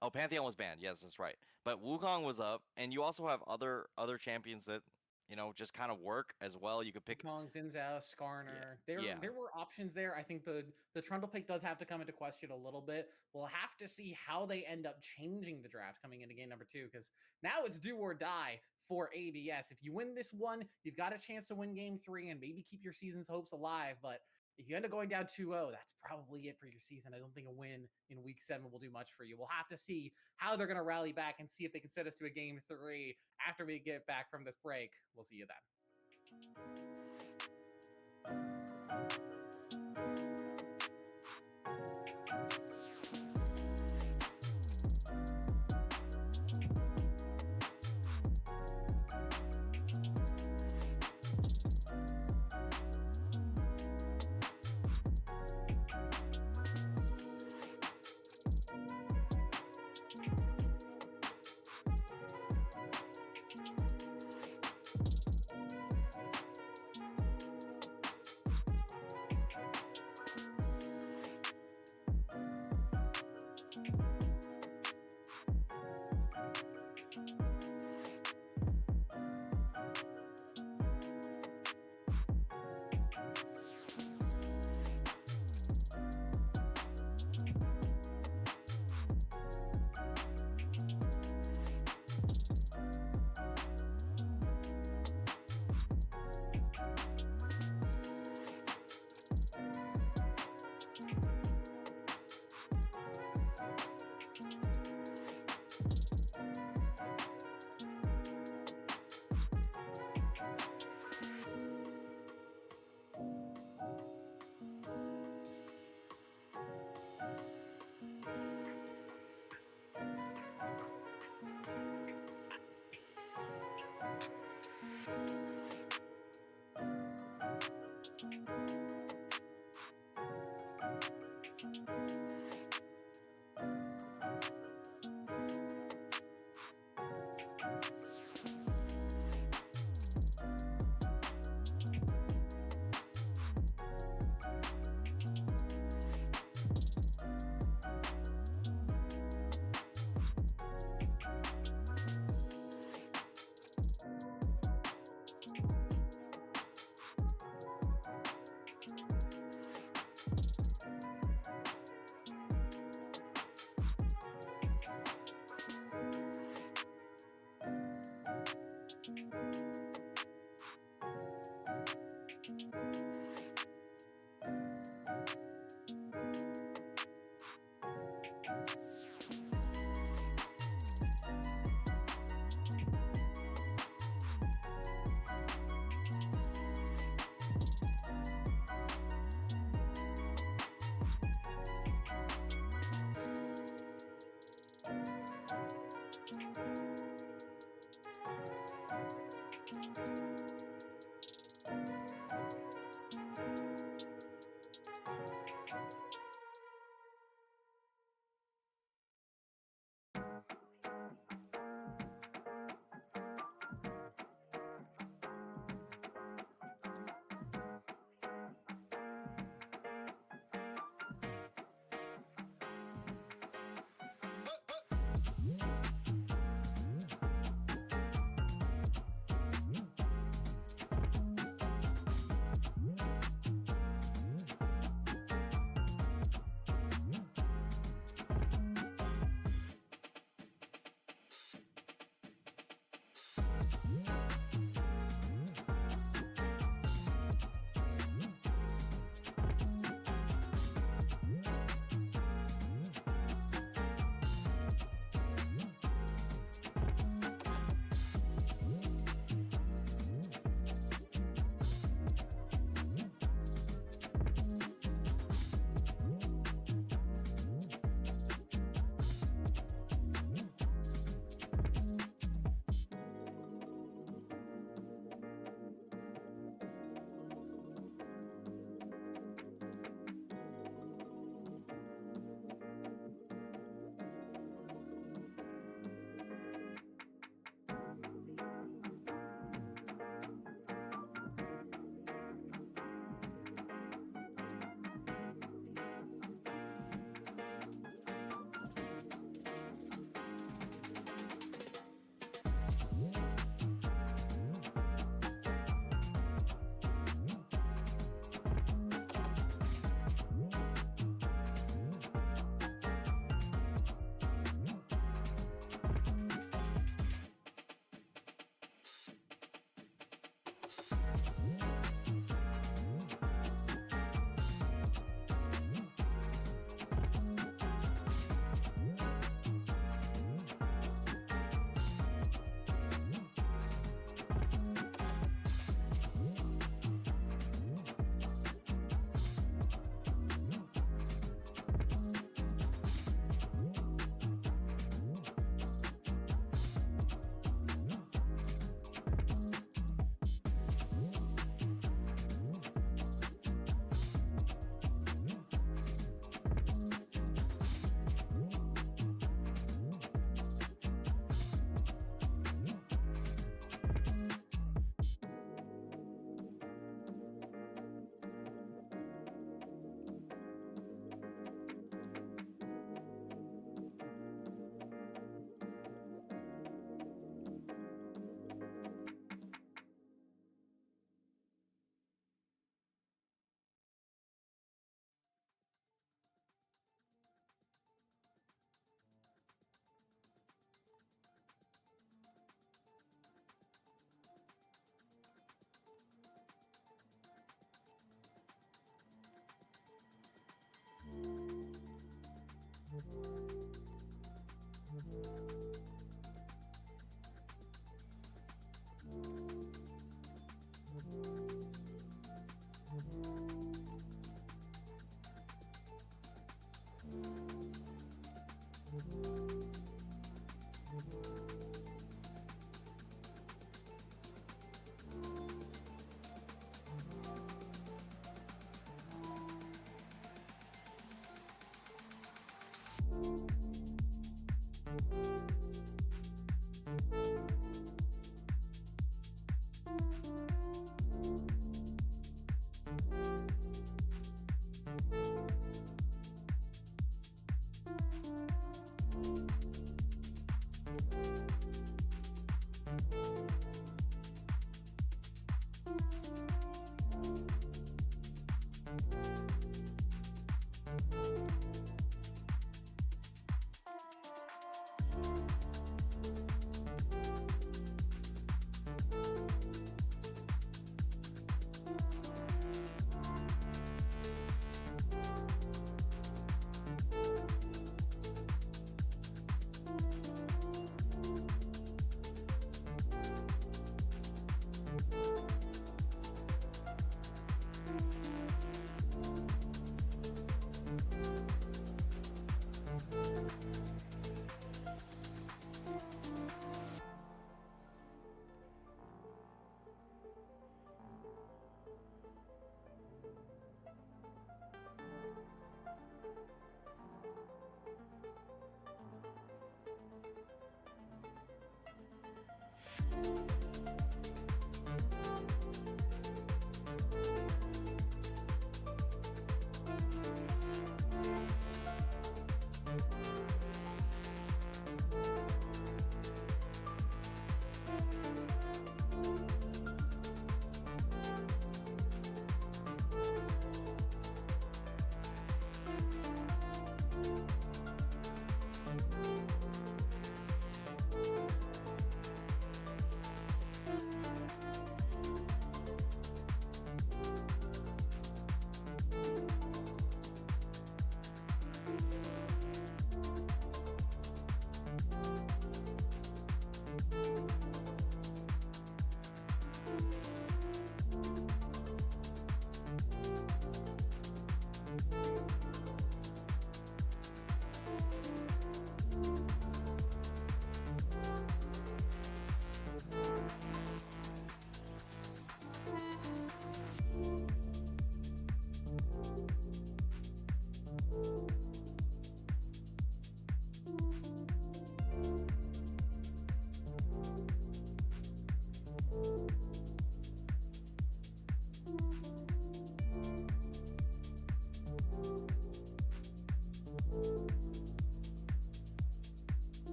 Oh, Pantheon was banned. Yes, that's right. But Wukong was up, and you also have other champions that just kind of work as well. You could pick. Wukong, Xin Zhao, Yeah, Skarner. yeah. There were options there. I think the Trundle pick does have to come into question a little bit. We'll have to see how they end up changing the draft coming into game number 2, because now it's do or die for ABS. If you win this one, you've got a chance to win game 3 and maybe keep your season's hopes alive. But if you end up going down 2-0, that's probably it for your season. I don't think a win in week 7 will do much for you. We'll have to see how they're going to rally back and see if they can set us to a game 3 after we get back from this break. We'll see you then.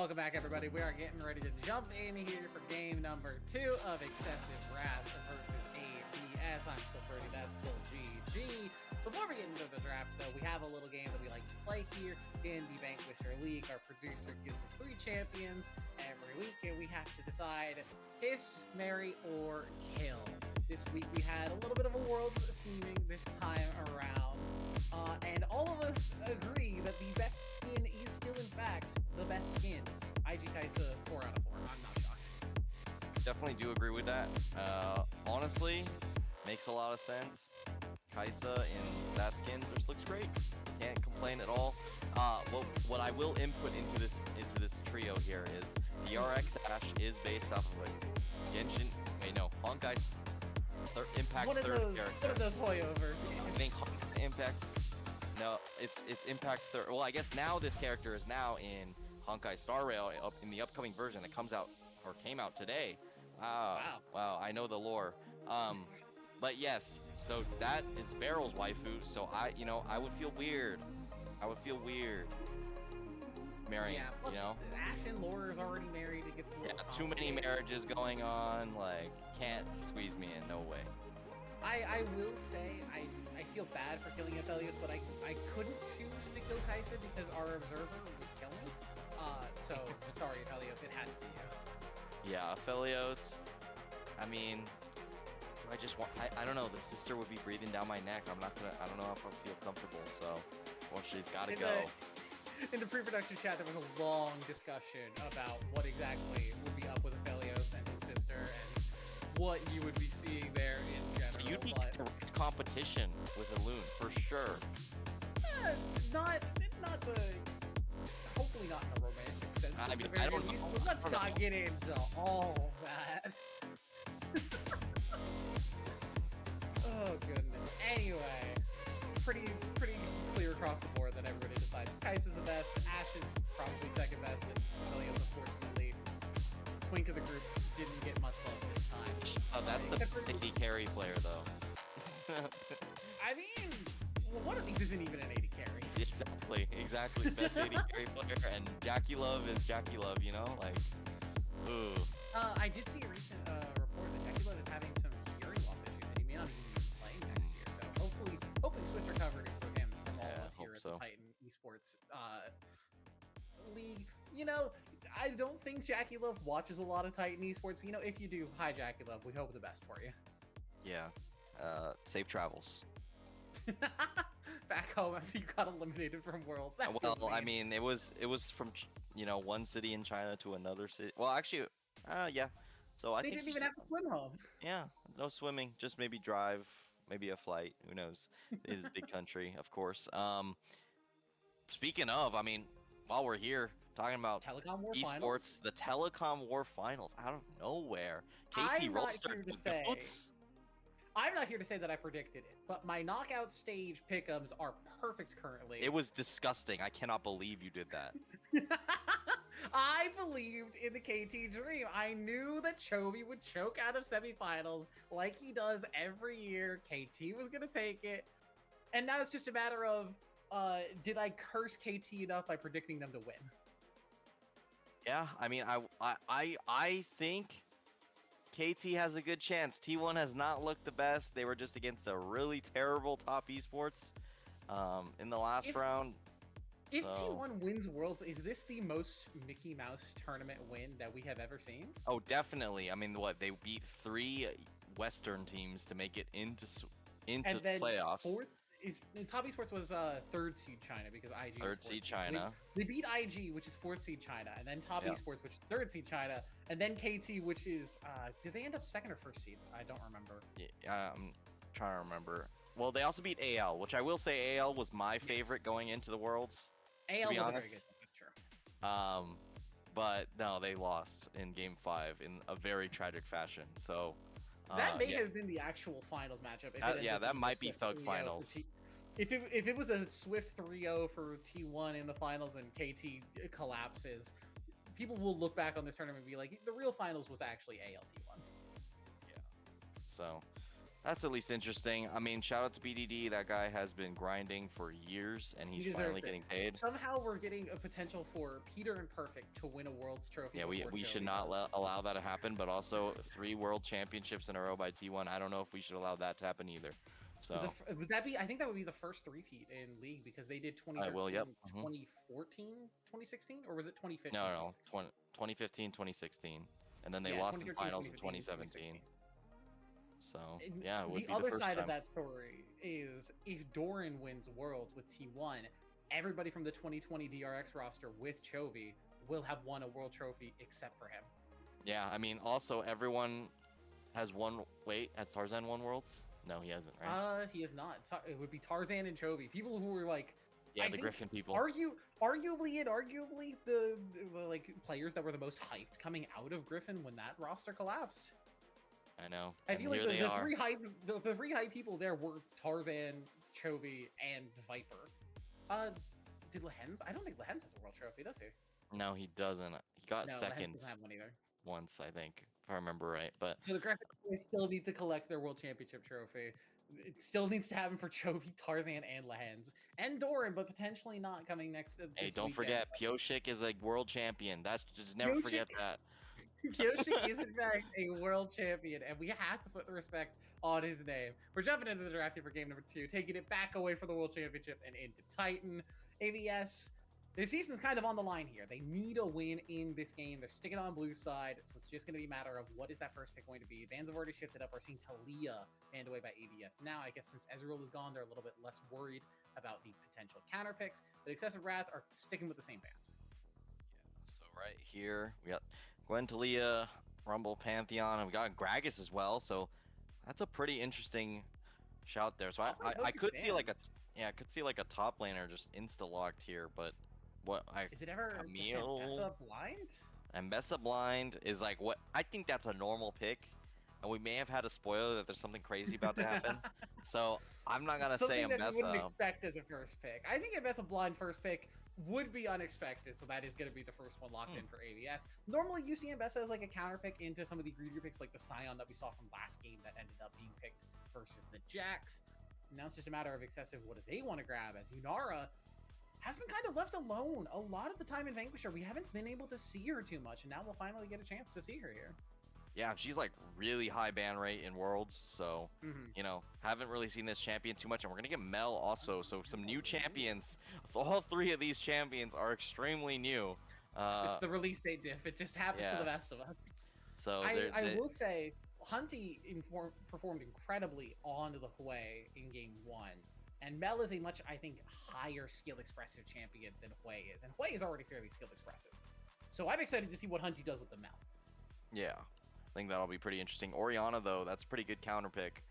Welcome back, everybody. We are getting ready to jump in here for game number 2 of Excessive Wrath versus ABS. I'm still 30, that's still GG. Before we get into the draft, though, we have a little game that we like to play here in the Vanquisher League. Our producer gives us 3 champions every week, and we have to decide kiss, marry, or kill. This week we had a little bit of a world theming this time around, and all of us agree that the best skin is still, in fact, the best skin. IG Kaisa, 4 out of 4. I'm not shocked. Definitely do agree with that. Honestly, makes a lot of sense. Kaisa in that skin just looks great. Can't complain at all. What I will input into this trio here is the RX Ash is based off of a Genshin. Wait, no, Honkai Impact One of third those, character. one of those Hoyover's. I think Honkai Impact. No, it's Impact third. Well, I guess now this character is now in Honkai Star Rail in the upcoming version that comes out or came out today. Wow, I know the lore. But yes, so that is Barrel's waifu. So I would feel weird. Marrying, Yeah, plus Ash and Laura is already married. It gets a little too many complicated. marriages going on. Like, can't squeeze me in. No way. I will say I feel bad for killing Aphelios, but I couldn't choose to kill Kaisa because our observer would kill him. So sorry, Aphelios, it had to be you. Yeah, Aphelios. I mean, do I just want? I don't know. The sister would be breathing down my neck. I don't know if I feel comfortable. So, well, she's got to go. In the pre-production chat, there was a long discussion about what exactly would be up with Aphelios and his sister, and what you would be seeing there in general. So you'd be direct competition with Elune for sure. Not the. Hopefully not in a romantic sense. I mean, I don't know. Let's not get into all that. Oh goodness. Anyway, pretty clear across the board that everybody decides Kaisa's the best, Ash is probably second best, and Aphelios, unfortunately, twink of the group, didn't get much love this time. Oh, that's the best AD carry player, though. I mean, well, one of these isn't even an AD carry. Exactly. Best AD carry player, and Jackie Love is Jackie Love, you know? Like, ooh. I did see a recent report that Jackie Love is having some hearing loss issues, and he may not even be playing next year, so hopefully swift recovery for him from all of us here at the Titan Esports League. You know, I don't think Jackie Love watches a lot of Titan Esports, but, you know, if you do, hi Jackie Love, we hope the best for you. Yeah. Safe travels. Back home after you got eliminated from Worlds. That well, I mean, it was from one city in China to another city. Well, actually, yeah. So I think they didn't even have to swim home. Yeah, no swimming, just maybe drive, maybe a flight. Who knows? It is a big country, of course. Speaking of, I mean, while we're here talking about Telecom War esports, Finals? the Telecom War Finals out of nowhere. KT roster. I'm not here to say that I predicted it, but my knockout stage pick'ems are perfect currently. It was disgusting. I cannot believe you did that. I believed in the KT dream. I knew that Chovy would choke out of semifinals like he does every year. KT was going to take it. And now it's just a matter of, did I curse KT enough by predicting them to win? Yeah, I mean, I think KT has a good chance. T1 has not looked the best. They were just against a really terrible top esports in the last round. If T1 wins Worlds, is this the most Mickey Mouse tournament win that we have ever seen? Oh, definitely. I mean, they beat 3 Western teams to make it into and then playoffs. Top Esports was 3rd seed China because IG. 3rd seed China. They beat IG, which is 4th seed China, and then Top Esports, which is 3rd seed China, and then KT, which is did they end up 2nd or 1st seed? I don't remember. Yeah, I'm trying to remember. Well, they also beat AL, which I will say AL was my favorite going into the Worlds. AL was a very good team, sure. But no, they lost in Game 5 in a very tragic fashion. So that may have been the actual finals matchup. That might be Thug finals. If it was a swift 3-0 for T1 in the finals and KT collapses, people will look back on this tournament and be like, the real finals was actually AL T1. Yeah. So, That's at least interesting. I mean, shout out to BDD. That guy has been grinding for years, and He he's finally deserves it. getting paid. Somehow we're getting a potential for Peter and Perfect to win a World's Trophy. Yeah, we should not allow that to happen. But also 3 world championships in a row by T1. I don't know if we should allow that to happen either. So Would that be? I think that would be the first three-peat in League because they did 2013, yep. 2014, 2016, or was it 2015? No, 2015, 2016, and then they Yeah, lost in 2013, finals in 2015, 2017. So And yeah, it would the be other the first side time. of that story is if Doran wins Worlds with T1, everybody from the 2020 DRX roster with Chovy will have won a World Trophy except for him. Yeah, I mean, also everyone has won. Wait, has Tarzan won Worlds? No, he hasn't, right? He is not. It would be Tarzan and Chovy. People who were like, Yeah, I the think Griffin people. Arguably the like players that were the most hyped coming out of Griffin when that roster collapsed. I know. I And feel like here they the are. three hype people there were Tarzan, Chovy, and Viper. Did Lehens? I don't think Lehens has a world trophy, does he? No, he doesn't. He got No, Lehens second doesn't have one either. once, I think, if I remember right. But So the Griffin boys still need to collect their world championship trophy. It still needs to happen for Chovy, Tarzan, and Lehens. And Doran, but potentially not coming next hey, this don't weekend. forget, Pioshik is a world champion. That's just never forget that. Pioshik is in fact a world champion, and we have to put the respect on his name. We're jumping into the draft here for game number 2, taking it back away from the world championship and into Titan. AVS, their season's kind of on the line here. They need a win in this game. They're sticking on blue side, so it's just going to be a matter of what is that first pick going to be. Bans have already shifted up. We're seeing Talia banned away by AVS. Now, I guess since Ezreal is gone, they're a little bit less worried about the potential counter picks, but Excessive Wrath are sticking with the same bans. Yeah, so right here, we got Gwen, Talia, Rumble, Pantheon, and we got Gragas as well. So that's a pretty interesting shout there. So I could see like a top laner just insta locked here, but is it ever Camille just Mbessa blind? Mbessa blind is like what I think that's a normal pick, and we may have had a spoiler that there's something crazy about to happen. So I'm not gonna say Something that you wouldn't Mbessa. expect as a first pick. I think Mbessa blind first pick would be unexpected, so that is going to be the first one locked in for AVS. Normally, you see Mbessa as like a counter pick into some of the greedier picks, like the Scion that we saw from last game that ended up being picked versus the Jax. Now it's just a matter of Excessive. What do they want to grab? As Yunara has been kind of left alone a lot of the time in Vanquisher. We haven't been able to see her too much, and now we'll finally get a chance to see her here. Yeah, she's like really high ban rate in Worlds, so you know, haven't really seen this champion too much. And we're gonna get Mel also, so some new champions. All 3 of these champions are extremely new. It's the release date diff. It just happens to the best of us. So I will say, Hunty performed incredibly on the Hui in game 1. And Mel is a much, I think, higher skill expressive champion than Hui is. And Hui is already fairly skill expressive. So I'm excited to see what Hunty does with the Mel. Yeah, I think that'll be pretty interesting. Orianna, though, that's a pretty good counter pick,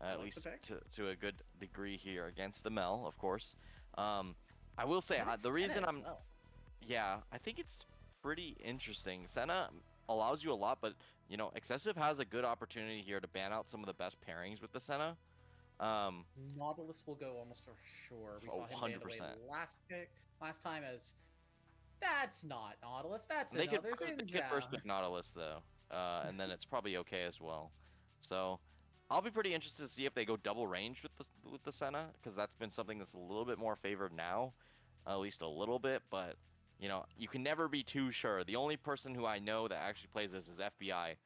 at least to a good degree here against the Mel, of course. I will say, the reason I'm... well. Yeah, I think it's pretty interesting. Senna allows you a lot, but, you know, Excessive has a good opportunity here to ban out some of the best pairings with the Senna. Nautilus will go almost for sure. We saw him 100%. banned away last time as... That's not Nautilus. That's They could Zinja. first pick Nautilus, though, and then it's probably okay as well. So I'll be pretty interested to see if they go double range with the Senna, because that's been something that's a little bit more favored now, at least a little bit. But you know, you can never be too sure. The only person who I know that actually plays this is FBI.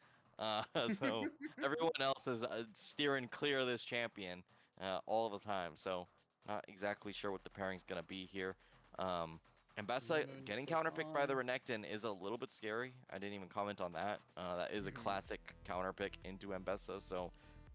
So everyone else is steering clear of this champion all the time. So not exactly sure what the pairing's gonna be here. And Bessa getting counterpicked by the Renekton is a little bit scary. I didn't even comment on that. That is a classic counterpick into Mbessa, so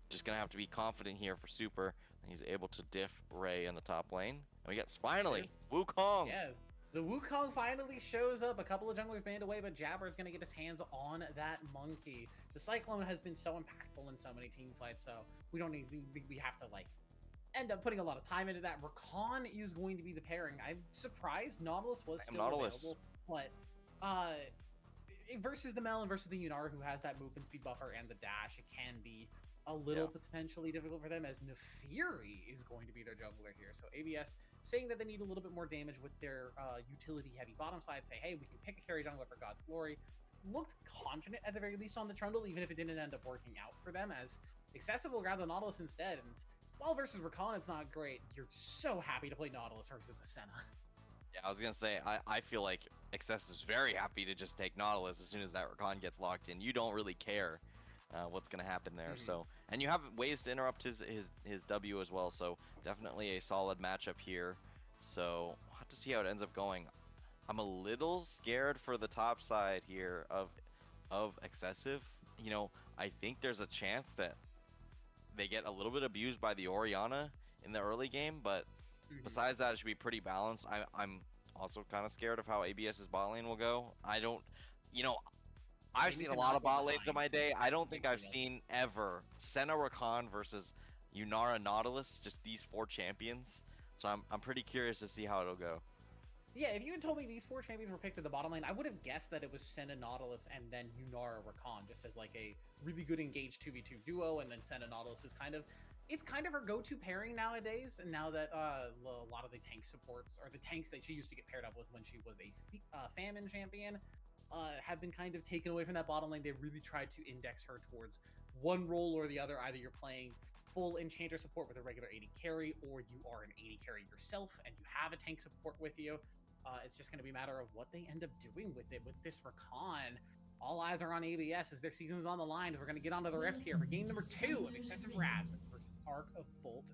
just gonna have to be confident here for Super. He's able to diff Ray in the top lane. And we get finally Wukong. Yeah, the Wukong finally shows up. A couple of junglers banned away, but Jabber is gonna get his hands on that monkey. The Cyclone has been so impactful in so many team fights, so we don't need we have to like end up putting a lot of time into that. Rakan is going to be the pairing. I'm surprised Nautilus was still available, but versus the Mel and versus the Yunara, who has that movement speed buffer and the dash, it can be a little potentially difficult for them, as Nefiri is going to be their jungler here. So ABS saying that they need a little bit more damage with their utility heavy bottom side, say, hey, we can pick a carry jungler for God's glory. Looked confident at the very least on the Trundle, even if it didn't end up working out for them, as Excessive will grab the Nautilus instead, and while versus Rakan it's not great, you're so happy to play Nautilus versus a Senna. Yeah, I was gonna say, I feel like Excess is very happy to just take Nautilus as soon as that Rakan gets locked in. You don't really care what's gonna happen there. So, and you have ways to interrupt his W as well. So definitely a solid matchup here. So we'll have to see how it ends up going. I'm a little scared for the top side here of Excessive. You know, I think there's a chance that they get a little bit abused by the Orianna in the early game, but besides that, it should be pretty balanced. I'm also kind of scared of how ABS's bot lane will go. I don't, you know, I've seen a lot of bot lanes in my day. I don't think I've seen ever Senna Rakan versus Yunara Nautilus, just these 4 champions. So I'm pretty curious to see how it'll go. Yeah, if you had told me these 4 champions were picked in the bottom lane, I would have guessed that it was Senna Nautilus and then Yunara Rakan, just as like a really good engaged 2v2 duo, and then Senna Nautilus is kind of her go-to pairing nowadays. And now that a lot of the tank supports, or the tanks that she used to get paired up with when she was a famine champion, have been kind of taken away from that bottom lane. They really tried to index her towards one role or the other. Either you're playing full enchanter support with a regular AD carry, or you are an AD carry yourself and you have a tank support with you. It's just going to be a matter of what they end up doing with it. With this Rakan, all eyes are on ABS as their season's on the line. We're going to get onto the Rift here for game number 2 of Excessive Wrath versus Arcbolt.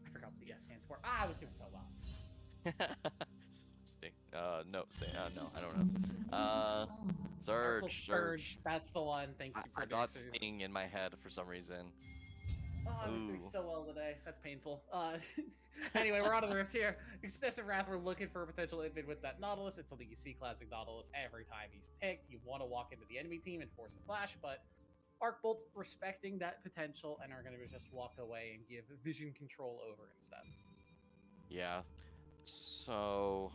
I forgot what the S stands for. I was doing so well. No, I don't know. Surge. That's the one. Thank you, I got Sting in my head for some reason. Oh, I was doing so well today. That's painful. Anyway, we're on to the Rift here. Excessive Wrath, we're looking for a potential invid with that Nautilus. It's something you see classic Nautilus every time he's picked. You want to walk into the enemy team and force a flash, but Arcbolt's respecting that potential and are going to just walk away and give vision control over instead. Yeah. So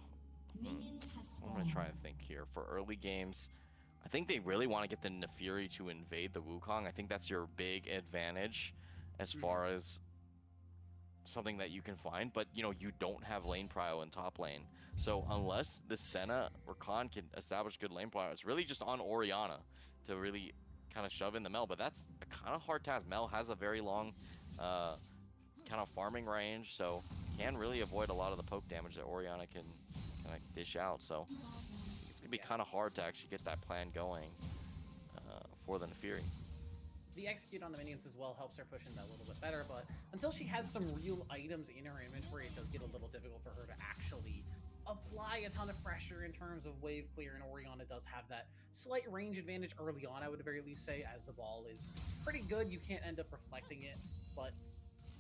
I'm going to try and think here. For early games, I think they really want to get the Nefiri to invade the Wukong. I think that's your big advantage as far as something that you can find, but you know, you don't have lane prio in top lane. So unless the Senna or Khan can establish good lane prio, it's really just on Orianna to really kind of shove in the Mel, but that's a kind of hard task. Mel has a very long kind of farming range, so can really avoid a lot of the poke damage that Orianna can kind of dish out. So it's gonna be kind of hard to actually get that plan going for the Nefiri. The execute on the minions as well helps her push in that a little bit better, but until she has some real items in her inventory, it does get a little difficult for her to actually apply a ton of pressure in terms of wave clear, and Orianna does have that slight range advantage early on, I would at very least say, as the ball is pretty good. You can't end up reflecting it, but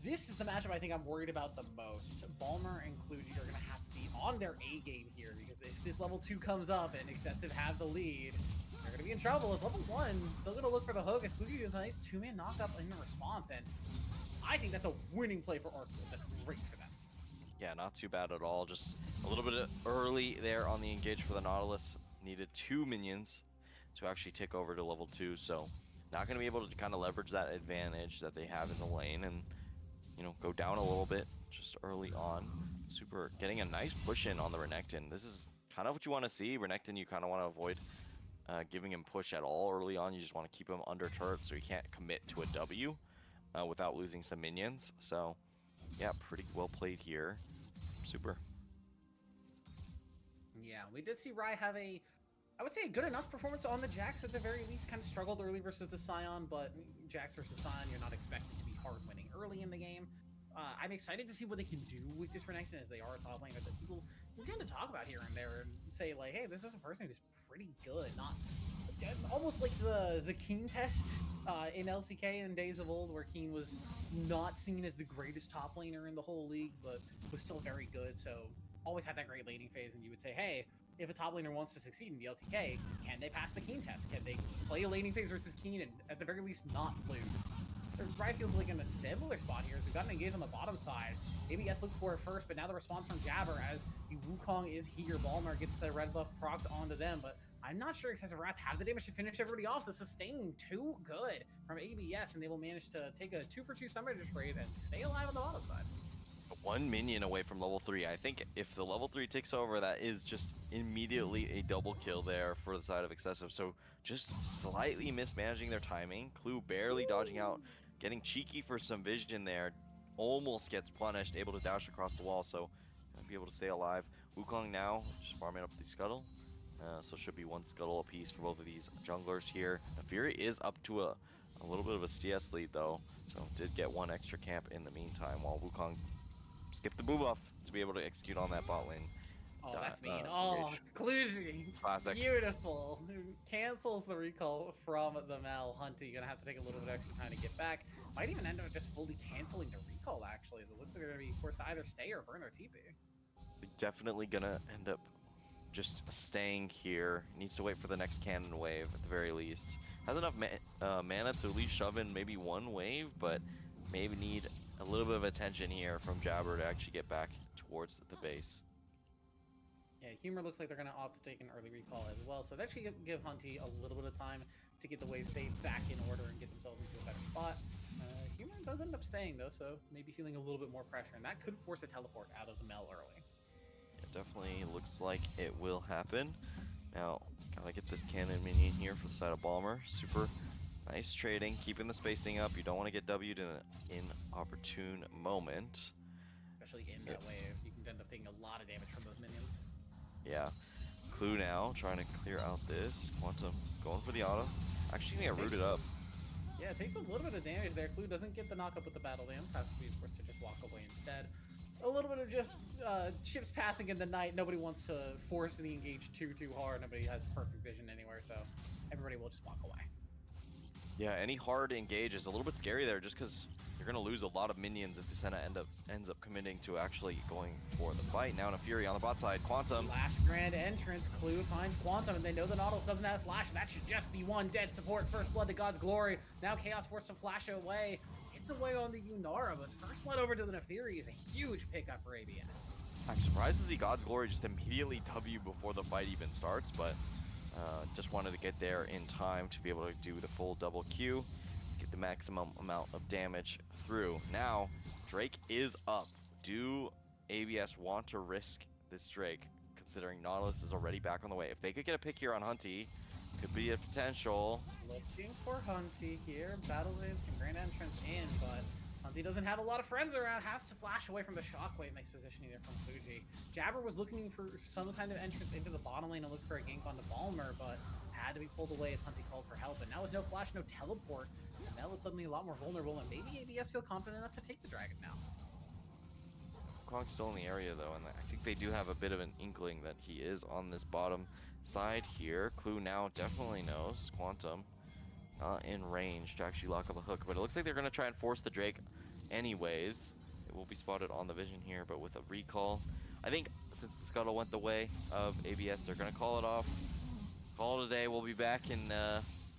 this is the matchup I think I'm worried about the most. Balmer and Kluji are going to have to be on their A game here, because if this level 2 comes up and Excessive have the lead, they're going to be in trouble. As level 1 still going to look for the hook, as Kluji does a nice 2-man knockup in the response, and I think that's a winning play for Arcbolt. That's great for them. Yeah, not too bad at all. Just a little bit early there on the engage for the Nautilus. Needed 2 minions to actually tick over to level 2, so not going to be able to kind of leverage that advantage that they have in the lane and, you know, go down a little bit just early on. Super getting a nice push in on the Renekton. This is kind of what you want to see. Renekton, you kind of want to avoid giving him push at all early on. You just want to keep him under turret so he can't commit to a W without losing some minions. So yeah, pretty well played here. Super. Yeah, we did see Rai have I would say a good enough performance on the Jax at the very least. Kind of struggled early versus the Sion, but Jax versus Sion, you're not expected to be hard winning early in the game. I'm excited to see what they can do with this Renekton, as they are a top laner that people tend to talk about here and there and say like, hey, this is a person who's pretty good. Not almost like the Keen test in LCK in days of old, where Keen was not seen as the greatest top laner in the whole league, but was still very good. So always had that great laning phase, and you would say, hey, if a top laner wants to succeed in the LCK, can they pass the Keen test? Can they play a laning phase versus Keen and at the very least not lose? Riot feels like in a similar spot here, as we've got an engage on the bottom side. ABS looks for it first, but now the response from Jabber as the Wukong is here. Balmer gets the red buff procced onto them, but I'm not sure Excessive Wrath have the damage to finish everybody off. The sustain too good from ABS, and they will manage to take a 2-for-2 Summoner Trade and stay alive on the bottom side. one minion away from level 3. I think if the level 3 takes over, that is just immediately a double kill there for the side of Excessive. So just slightly mismanaging their timing. Clue barely dodging out, getting cheeky for some vision there. Almost gets punished, able to dash across the wall, so gonna be able to stay alive. Wukong now just farming up the scuttle. So should be one scuttle apiece for both of these junglers here. Fury is up to a little bit of a CS lead though, so did get one extra camp in the meantime while Wukong skipped the boo buff to be able to execute on that bot lane. Oh, that's mean. Oh, Engage. Cluji. Classic. Beautiful. Cancels the recall from the Mel. Hunty gonna have to take a little bit extra time to get back. Might even end up just fully canceling the recall, actually, as it looks like they're gonna be forced to either stay or burn their TP. Definitely gonna end up just staying here. Needs to wait for the next cannon wave at the very least. Has enough mana to at least shove in maybe one wave, but maybe need a little bit of attention here from Jabber to actually get back towards the base. Yeah, Humor looks like they're going to opt to take an early recall as well, so that should give Hunty a little bit of time to get the wave state back in order and get themselves into a better spot. Humor does end up staying, though, so maybe feeling a little bit more pressure, and that could force a teleport out of the Mel early. It definitely looks like it will happen. Now, gotta get this cannon minion here for the side of Balmer. Super nice trading, keeping the spacing up. You don't want to get W'd in an inopportune moment. Especially in that wave, you can end up taking a lot of damage from those minions. Yeah. Clue now trying to clear out this. Quantum going for the auto. Actually gonna get rooted up. Yeah, it takes a little bit of damage there. Clue doesn't get the knockup with the battle dance. Has to be forced to just walk away instead. A little bit of just ships passing in the night. Nobody wants to force the engage too hard. Nobody has perfect vision anywhere, so everybody will just walk away. Yeah, any hard engage is a little bit scary there just because you're going to lose a lot of minions if the Senna ends up committing to actually going for the fight. Now in a Fury on the bot side, Quantum. Flash grand entrance, Clue finds Quantum, and they know the Nautilus doesn't have Flash. That should just be one dead support. First blood to God's glory. Now Chaos forced to flash away. Hits away on the Yunara, but first blood over to the Nefiri is a huge pickup for ABS. I'm surprised to see God's glory just immediately W before the fight even starts, but just wanted to get there in time to be able to do the full double Q, get the maximum amount of damage through. Now, Drake is up. Do ABS want to risk this Drake, considering Nautilus is already back on the way? If they could get a pick here on Hunty, could be a potential. Looking for Hunty here. Battle Dance and Grand Entrance in, but Hunty doesn't have a lot of friends around. Has to flash away from the Shockwave. Nice positioning there from Fuji. Jabber was looking for some kind of entrance into the bottom lane and look for a gank onto Balmer, but had to be pulled away as Hunty called for help. And now with no flash, no teleport, Mel is suddenly a lot more vulnerable, and maybe ABS feel confident enough to take the dragon now. Kong's still in the area though, and I think they do have a bit of an inkling that he is on this bottom side here. Clue now definitely knows Quantum in range to actually lock up a hook, but it looks like they're going to try and force the Drake anyways. It will be spotted on the vision here, but with a recall. I think since the scuttle went the way of ABS, they're going to call it off. Call it a day. We'll be back in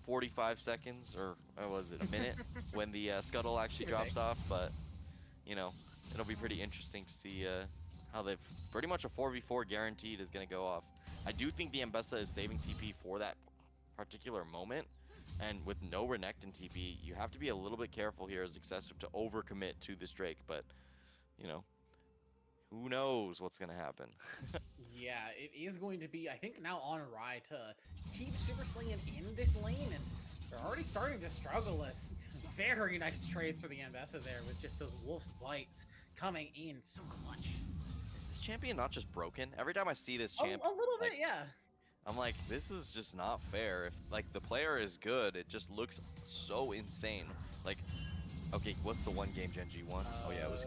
45 seconds, or was it a minute, when the scuttle actually drops off, but you know, it'll be pretty interesting to see how they've pretty much a 4v4 guaranteed is going to go off. I do think the Mbessa is saving TP for that particular moment, and with no Renekton TP, you have to be a little bit careful here as Excessive to overcommit to this Drake, but you know, who knows what's going to happen. Yeah, it is going to be, I think, now on Rye to keep Super Slinging in this lane, and they're already starting to struggle as very nice trades for the Mbessa there with just those Wolf's Bites coming in so clutch. Is this champion not just broken? Every time I see this champion, A little bit, yeah. I'm like, this is just not fair. If like the player is good, it just looks so insane. Like, okay, what's the one game Gen G won? Oh yeah, it was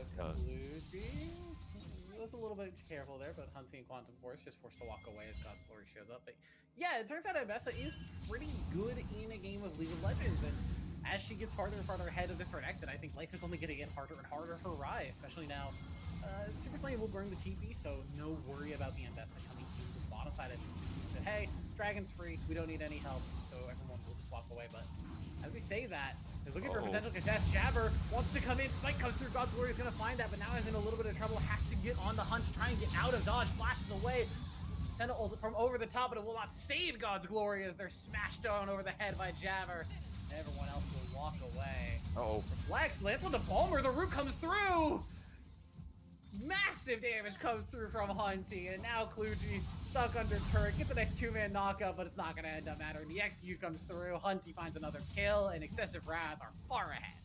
was a little bit careful there, but Hunty and Quantum Force just forced to walk away as God's Glory shows up. But yeah, it turns out Mbessa is pretty good in a game of League of Legends, and as she gets farther and farther ahead of this Renekton, I think life is only going to get harder and harder for Rye, especially now. Super Saiyan will burn the TP, so no worry about the Mbessa coming to the bottom side and said, hey, Dragon's free, we don't need any help, so everyone will just walk away. But as we say that, they're looking for a potential contest. Jabber wants to come in, Smite comes through, God's Glory is going to find that, but now is in a little bit of trouble, has to get on the hunt to try and get out of dodge, flashes away, send it from over the top, but it will not save God's Glory as they're smashed down over the head by Jabber. Everyone else will walk away. Uh-oh. Reflex, lands on the Balmer, the root comes through! Massive damage comes through from Hunty, and now Kluji stuck under turret, gets a nice 2-man knockup, but it's not going to end up mattering. The execute comes through, Hunty finds another kill, and Excessive Wrath are far ahead.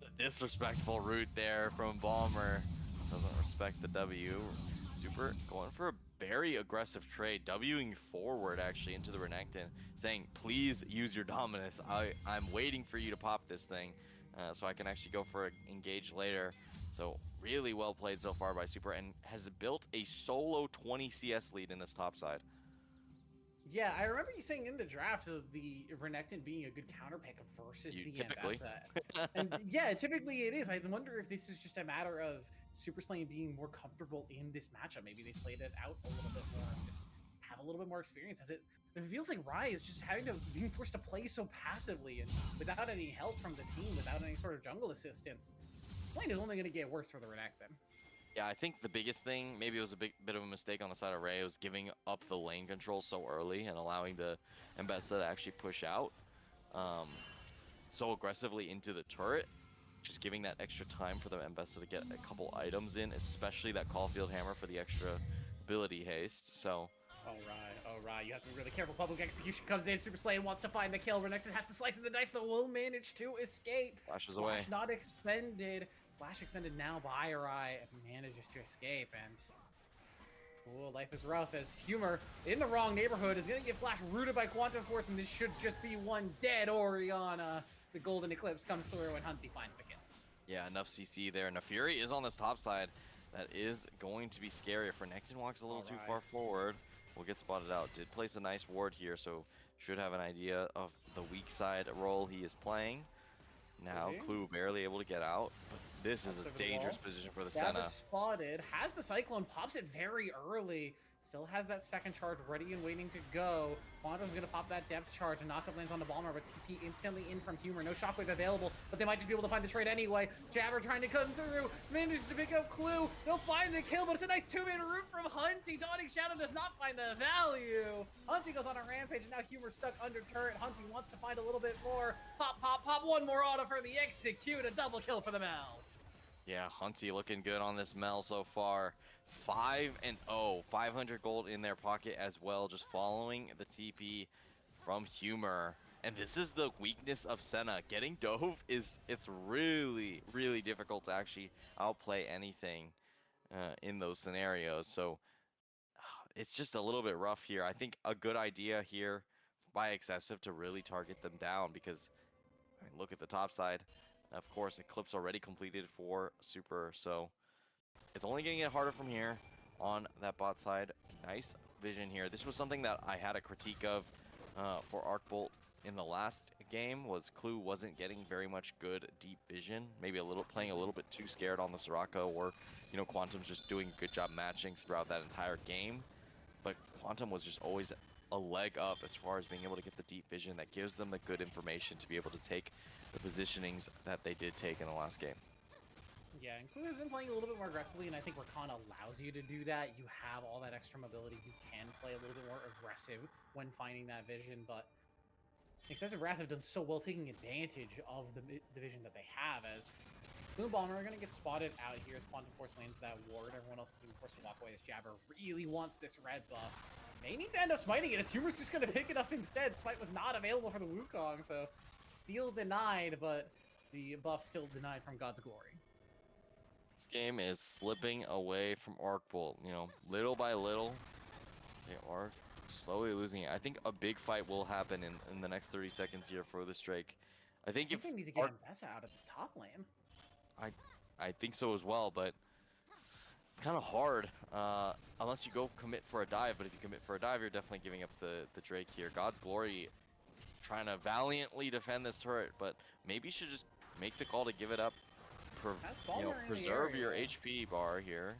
The disrespectful route there from Bomber. Doesn't respect the W. Super going for a very aggressive trade, Wing forward actually into the Renekton, saying, please use your dominance. I'm waiting for you to pop this thing so I can actually go for an engage later. So really well played so far by Super, and has built a solo 20 CS lead in this top side. Yeah, I remember you saying in the draft of the Renekton being a good counter pick versus the Typically. Ambessa. And yeah, typically it is. I wonder if this is just a matter of Super Saiyan being more comfortable in this matchup. Maybe they played it out a little bit more and just have a little bit more experience. As it feels like Rai is just being forced to play so passively and without any help from the team, without any sort of jungle assistance. This lane is only going to get worse for the Renekton. Yeah, I think the biggest thing, maybe it was a bit of a mistake on the side of Ray, was giving up the lane control so early and allowing the Ambessa to actually push out so aggressively into the turret. Just giving that extra time for the Ambessa to get a couple items in, especially that Caulfield Hammer for the extra ability haste. So. All right, you have to be really careful. Public execution comes in. Super Saiyan wants to find the kill. Renekton has to slice in the dice, though will manage to escape. Flashes away. Flash not expended. Flash expended now by Rai, manages to escape, and life is rough as Humor in the wrong neighborhood is going to get Flash rooted by Quantum Force, and this should just be one dead Orianna. The Golden Eclipse comes through, and Hunty finds the kill. Yeah, enough CC there. Nafuri is on this top side. That is going to be scary. If Renekton walks a little too far forward, will get spotted out. Did place a nice ward here, so should have an idea of the weak side role he is playing. Now, Clue barely able to get out, but this is a dangerous position for the Senna. Spotted, has the Cyclone, pops it very early. Still has that second charge ready and waiting to go. Quantum's going to pop that depth charge and knockup lands on the Bomber, but TP instantly in from Humor. No shockwave available, but they might just be able to find the trade anyway. Jabber trying to come through, manages to pick up Clue. They'll find the kill, but it's a nice 2-man route from Hunty. Dawning Shadow does not find the value. Hunty goes on a rampage, and now Humor stuck under turret. Hunty wants to find a little bit more. Pop, pop, pop. One more auto for the execute. A double kill for the Mel. Yeah, Hunty looking good on this Mel so far. 5-0, 500 gold in their pocket as well, just following the TP from Humor. And this is the weakness of Senna. Getting dove it's really, really difficult to actually outplay anything in those scenarios. So it's just a little bit rough here. I think a good idea here by Excessive to really target them down, because I mean, look at the top side. Of course, Eclipse already completed for Super, so it's only going to get harder from here on that bot side. Nice vision here. This was something that I had a critique of for Arcbolt in the last game, was Clue wasn't getting very much good deep vision. Maybe playing a little bit too scared on the Soraka, or Quantum's just doing a good job matching throughout that entire game. But Quantum was just always a leg up as far as being able to get the deep vision that gives them the good information to be able to take the positionings that they did take in the last game. Yeah, and Clue has been playing a little bit more aggressively, and I think Rakan allows you to do that. You have all that extra mobility. You can play a little bit more aggressive when finding that vision, but Excessive Wrath have done so well taking advantage of the vision that they have, as Clue and Bomber are going to get spotted out here as Quantum Force lands that ward. Everyone else is going to force to walk away. This Jabber really wants this red buff. May need to end up smiting it, as Humor's just going to pick it up instead. Smite was not available for the Wukong, so steal denied, but the buff still denied from God's Glory. This game is slipping away from Arcbolt, little by little. They are slowly losing it. I think a big fight will happen in the next 30 seconds here for this Drake. I think if they need to get Ambessa out of this top lane. I think so as well, but it's kind of hard unless you go commit for a dive. But if you commit for a dive, you're definitely giving up the Drake here. God's Glory trying to valiantly defend this turret, but maybe you should just make the call to give it up. Preserve your HP bar here.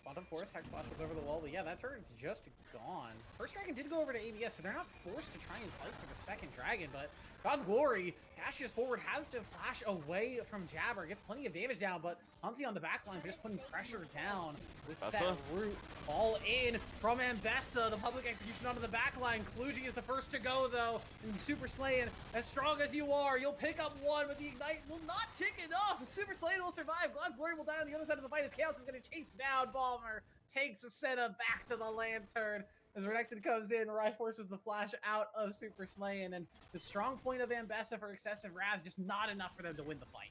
Quantum Force, Hex Flash was over the wall, but yeah, that turret's just gone. First Dragon did go over to ABS, so they're not forced to try and fight for the second Dragon, but God's Glory dashes forward, has to flash away from Jabber, gets plenty of damage down, but Hunty on the back line just putting pressure down with that root. All in from Ambessa. The public execution onto the back line. Kluji is the first to go, though. And Super Saiyan, as strong as you are, you'll pick up one, but the Ignite will not tick enough. Super Saiyan will survive. God's Glory will die on the other side of the fight as Chaos is going to chase down Bomber. Takes a Senna back to the Lantern. As Renekton comes in, Rai forces the flash out of Super Saiyan. And the strong point of Ambessa for Excessive Wrath, just not enough for them to win the fight.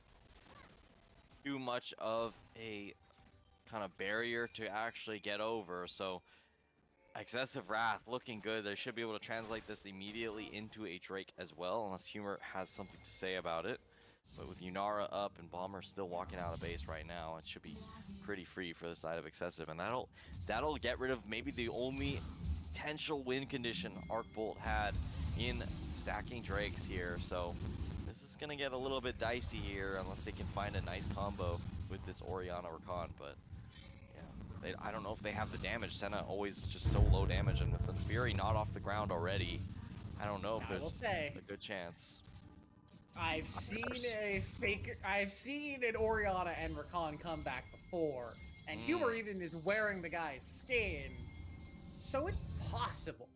Too much of a kind of barrier to actually get over, so Excessive Wrath looking good. They should be able to translate this immediately into a Drake as well, unless Humor has something to say about it. But with Yunara up and Bomber still walking out of base right now, it should be pretty free for the side of Excessive, and that'll get rid of maybe the only potential win condition Arcbolt had in stacking Drakes here. So this is gonna get a little bit dicey here unless they can find a nice combo with this Orianna Rakan, but yeah, I don't know if they have the damage. Senna always just so low damage, and with the Fury not off the ground already, I don't know if there's a good chance. I've seen an Orianna and Rakan come back before, and Humor even is wearing the guy's skin, so it's possible.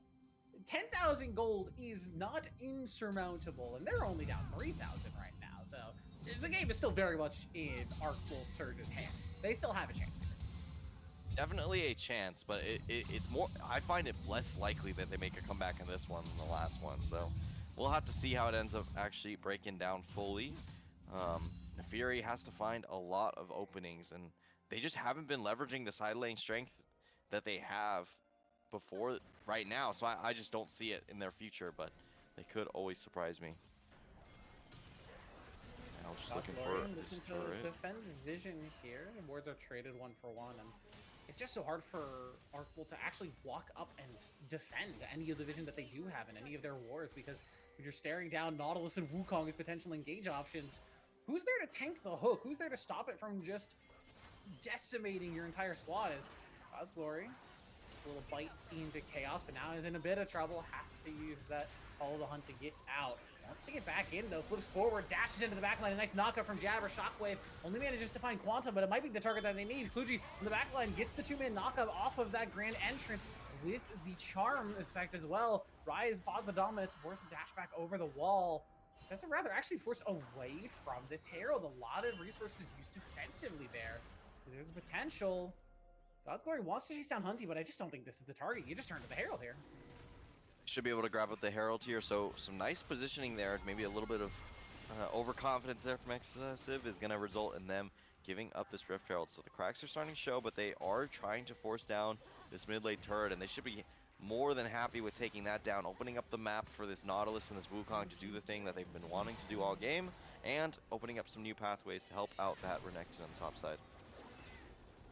10,000 gold is not insurmountable, and they're only down 3,000 right now, so the game is still very much in Arcbolt Surge's hands. They still have a chance here. Definitely a chance, but it's more, I find it less likely that they make a comeback in this one than the last one, so we'll have to see how it ends up actually breaking down fully. Fury has to find a lot of openings, and they just haven't been leveraging the side lane strength that they have before right now, so I just don't see it in their future, but they could always surprise me. Now just looking to defend vision here. The wards are traded 1-for-1, and it's just so hard for Arcbolt to actually walk up and defend any of the vision that they do have in any of their wars, because when you're staring down Nautilus and Wukong as potential engage options, who's there to tank the hook? Who's there to stop it from just decimating your entire squad? Is God's Glory. It's a little bite into Chaos, but now he's in a bit of trouble. Has to use that Follow the Hunt to get out. Wants to get back in, though. Flips forward, dashes into the backline. A nice knockup from Jabber. Shockwave only manages to find Quantum, but it might be the target that they need. Kluji on the backline gets the two-man knockup off of that grand entrance with the charm effect as well. Rise fought the Dominus, forced a dash back over the wall. Excessive Wrath actually forced away from this Herald. A lot of resources used defensively there. There's a potential. God's Glory wants to chase down Hunty, but I just don't think this is the target. You just turn to the Herald here. Should be able to grab up the Herald here, so some nice positioning there. Maybe a little bit of overconfidence there from Excessive is going to result in them giving up this Rift Herald. So the cracks are starting to show, but they are trying to force down this mid-lane turret, and they should be more than happy with taking that down, opening up the map for this Nautilus and this Wukong to do the thing that they've been wanting to do all game, and opening up some new pathways to help out that Renekton on the top side.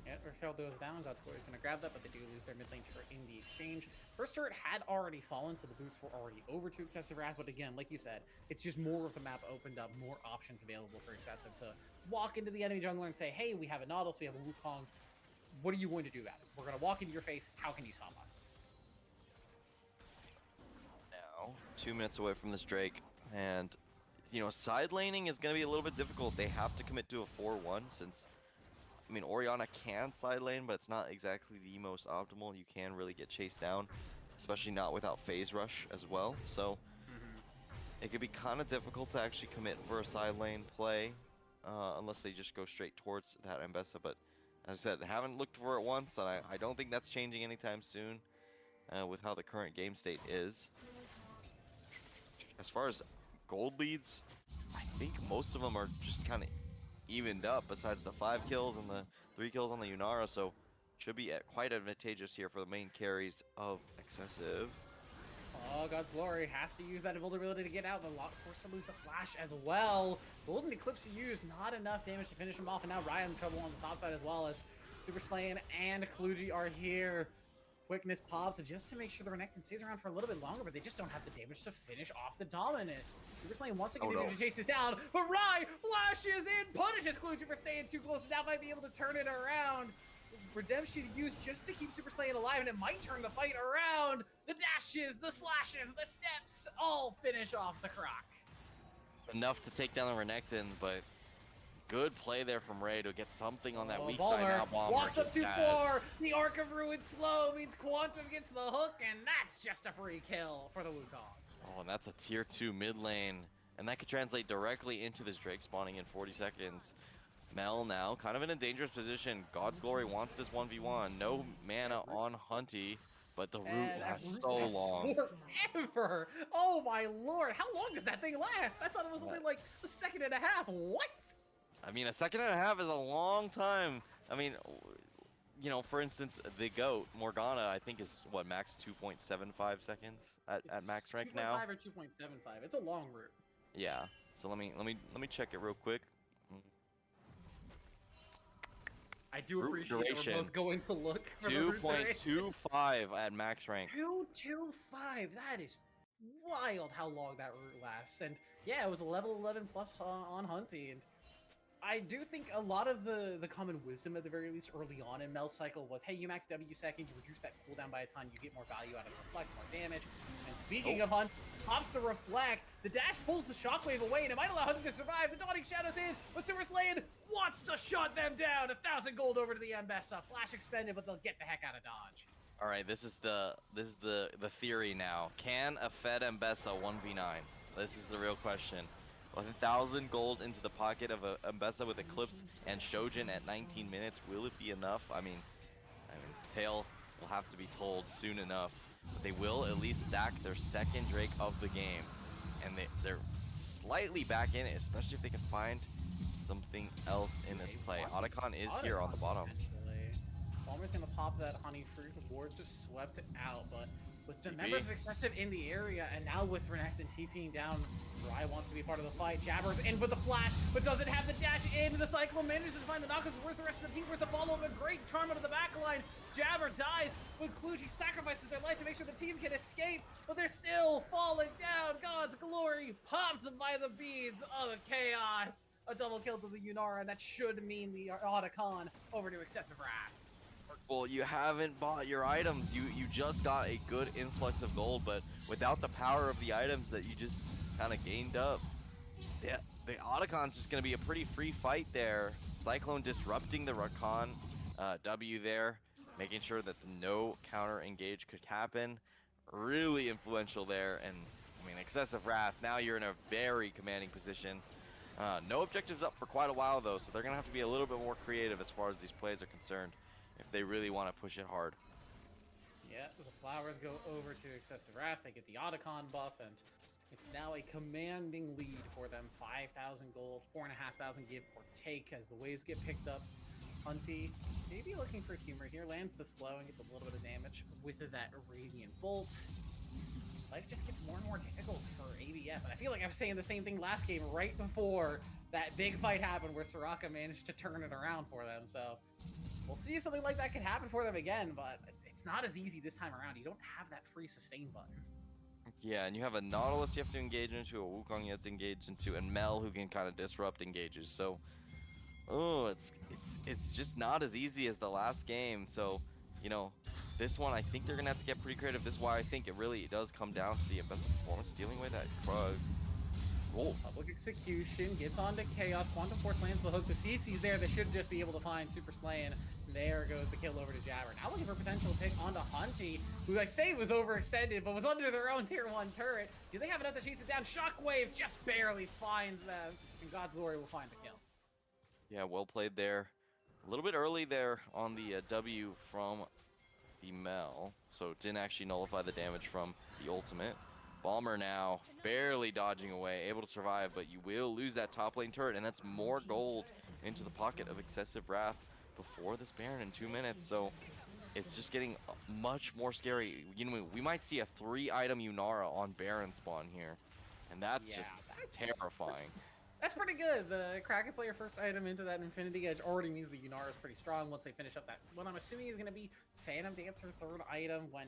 Yeah, Ursael goes down. God's Glory is going to grab that, but they do lose their mid lane turret in the exchange. First turret had already fallen, so the boots were already over to Excessive Wrath, but again, like you said, it's just more of the map opened up, more options available for Excessive to walk into the enemy jungler and say, hey, we have a Nautilus, we have a Wukong, what are you going to do about it? We're going to walk into your face, how can you stop us? Now, 2 minutes away from this Drake, and, you know, side laning is going to be a little bit difficult. They have to commit to a 4-1 since, I mean, Orianna can side lane, but it's not exactly the most optimal. You can really get chased down, especially not without phase rush as well. So it could be kind of difficult to actually commit for a side lane play unless they just go straight towards that Ambessa. But as I said, they haven't looked for it once, and I don't think that's changing anytime soon with how the current game state is. As far as gold leads, I think most of them are just kind of evened up besides the 5 kills and the 3 kills on the Yunara, so should be quite advantageous here for the main carries of Excessive. Oh, God's Glory has to use that vulnerability to get out. The lock forced to lose the flash as well. Golden Eclipse to use, not enough damage to finish him off, and now Ryan in trouble on the top side as well, as Super Saiyan and Kluji are here. Quickness pops just to make sure the Renekton stays around for a little bit longer, but they just don't have the damage to finish off the Dominus. Super Saiyan wants to continue to chase this down, but Rai flashes in, punishes Kluji for staying too close, and now might be able to turn it around. Redemption used just to keep Super Saiyan alive, and it might turn the fight around. The dashes, the slashes, the steps, all finish off the Croc. Enough to take down the Renekton, but Good play there from Ray to get something on that weak Balmer side. Now Bomber walks up gets too that. far. The Arc of Ruin slow means Quantum gets the hook, and that's just a free kill for the Wukong. Oh, and that's a tier 2 mid lane. And that could translate directly into this Drake spawning in 40 seconds. Mel now kind of in a dangerous position. God's Glory wants this 1v1. No mana on Hunty, but the root And lasts root so lasts long. forever. Oh my lord, how long does that thing last? I thought it was only like a second and a half. What? I mean, a second and a half is a long time. I mean, you know, for instance, the GOAT, Morgana, I think is, what, max 2.75 seconds at max rank now? 2.5 or 2.75. It's a long route. Yeah. So let me check it real quick. I do Root appreciate that duration, we're both going to look for 2.25 at max rank. 2.25. That is wild how long that route lasts. And yeah, it was a level 11 plus on Hunty. And I do think a lot of the common wisdom, at the very least, early on in Mel's cycle was, hey, you max W second, you reduce that cooldown by a ton, you get more value out of the Reflect, more damage. And speaking of Hunt, pops the Reflect, the dash pulls the Shockwave away, and it might allow Hunter to survive. The Dawning Shadow's in, but Super Saiyan wants to shut them down. 1,000 gold over to the Mbessa. Flash expended, but they'll get the heck out of dodge. All right, this is the theory now. Can a fed Mbessa 1v9? This is the real question. 1,000 gold into the pocket of a Mbessa with Eclipse and Shojin at 19 minutes. Will it be enough? I mean, Tail will have to be told soon enough. But they will at least stack their second Drake of the game. And they're slightly back in it, especially if they can find something else in this play. Otacon is here on the bottom. Balmer's gonna pop that honey fruit. The ward's just swept out, but with the members of Excessive in the area, and now with Renekton TPing down, Rai wants to be part of the fight. Jabber's in with the flash, but doesn't have the dash in. The Cyclone manages to find the knockers. Where's the rest of the team? Where's the follow-up? A great charm out of the back line. Jabber dies, but Kluji sacrifices their life to make sure the team can escape, but they're still falling down. God's Glory popped by the beads of chaos. A double kill to the Yunara, and that should mean the Otacon over to Excessive Wrath. Well, you haven't bought your items. You just got a good influx of gold, but without the power of the items that you just kind of gained up, yeah, the Otacon's just going to be a pretty free fight there. Cyclone disrupting the Rakan W there, making sure that no counter engage could happen. Really influential there, and I mean, Excessive Wrath, now you're in a very commanding position. No objectives up for quite a while though, so they're going to have to be a little bit more creative as far as these plays are concerned, if they really want to push it hard. Yeah, the flowers go over to Excessive Wrath. They get the Otacon buff, and it's now a commanding lead for them. 5,000 gold, 4,500 give or take as the waves get picked up. Hunty maybe looking for humor here. Lands the slow and gets a little bit of damage with that Radiant Bolt. Life just gets more and more difficult for ABS, and I feel like I was saying the same thing last game right before that big fight happened where Soraka managed to turn it around for them. So we'll see if something like that can happen for them again, but it's not as easy this time around. You don't have that free sustain button. Yeah, and you have a Nautilus you have to engage into, a Wukong you have to engage into, and Mel who can kind of disrupt engages. So, oh, it's just not as easy as the last game. So, you know, this one I think they're gonna have to get pretty creative. This is why I think it really does come down to the best performance, dealing with that Krug. Oh. Public Execution gets onto Chaos. Quantum Force lands the hook. The CC's there. They should just be able to find Super Saiyan. There goes the kill over to Jabber. Now looking for potential pick onto Hunty, who I say was overextended, but was under their own tier 1 turret. Do they have enough to chase it down? Shockwave just barely finds them, and God's Glory will find the kill. Yeah, well played there. A little bit early there on the W from the Mel, so it didn't actually nullify the damage from the ultimate. Balmer now barely dodging away, able to survive, but you will lose that top lane turret, and that's more gold into the pocket of Excessive Wrath before this Baron in 2 minutes. So it's just getting much more scary. You know, we might see a 3-item Yunara on Baron spawn here, and that's just terrifying. That's pretty good. The Kraken Slayer first item into that Infinity Edge already means the Yunara is pretty strong once they finish up that, what I'm assuming is going to be Phantom Dancer third item, when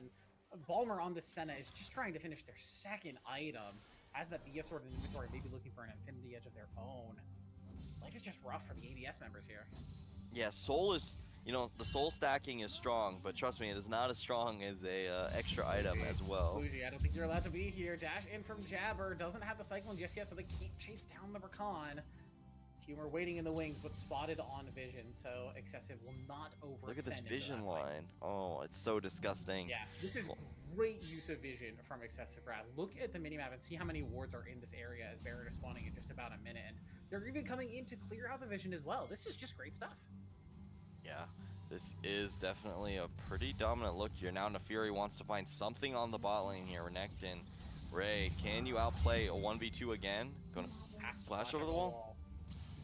Balmer on the Senna is just trying to finish their second item. Has that BS sword in inventory, maybe looking for an Infinity Edge of their own. Life is just rough for the ADS members here. Yeah, Soul is, you know, the Soul stacking is strong, but trust me, it is not as strong as a extra item as well. Kluji, I don't think you're allowed to be here. Dash in from Jabber, doesn't have the Cyclone just yet, so they can't chase down the Rakan. Humor waiting in the wings, but spotted on Vision, so Excessive will not overextend. Look at this into Vision that fight. line. Oh, it's so disgusting. Yeah, this is Well, great use of Vision from Excessive Wrath. Look at the minimap and see how many wards are in this area as Barret is spawning in just about a minute, and they're even coming in to clear out the Vision as well. This is just great stuff. yeah, this is definitely a pretty dominant look here. Now Nefiri wants to find something on the bot lane here. Renekton, Ray, can you outplay a 1v2 again? Gonna Has to flash over the wall?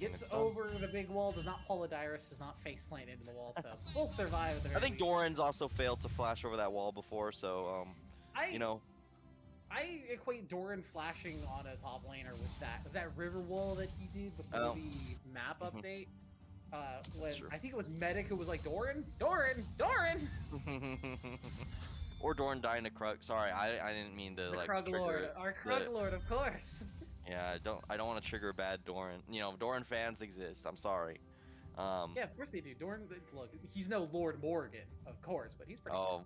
Gets it's done. over the big wall, does not pull a Dyrus, does not face plant into the wall, so we'll survive at the I very think least. Doran's also failed to flash over that wall before, so you know. I equate Doran flashing on a top laner with that river wall that he did before the map update. When I think it was Medic who was like, Doran. Or Doran dying to Krug. Sorry, I didn't mean to The like Krug trigger Lord, our Krug Lord, of course. Yeah, I don't want to trigger bad Doran. You know, Doran fans exist. I'm sorry. Yeah, of course they do. Doran, look, he's no Lord Morgan, of course, but he's pretty good.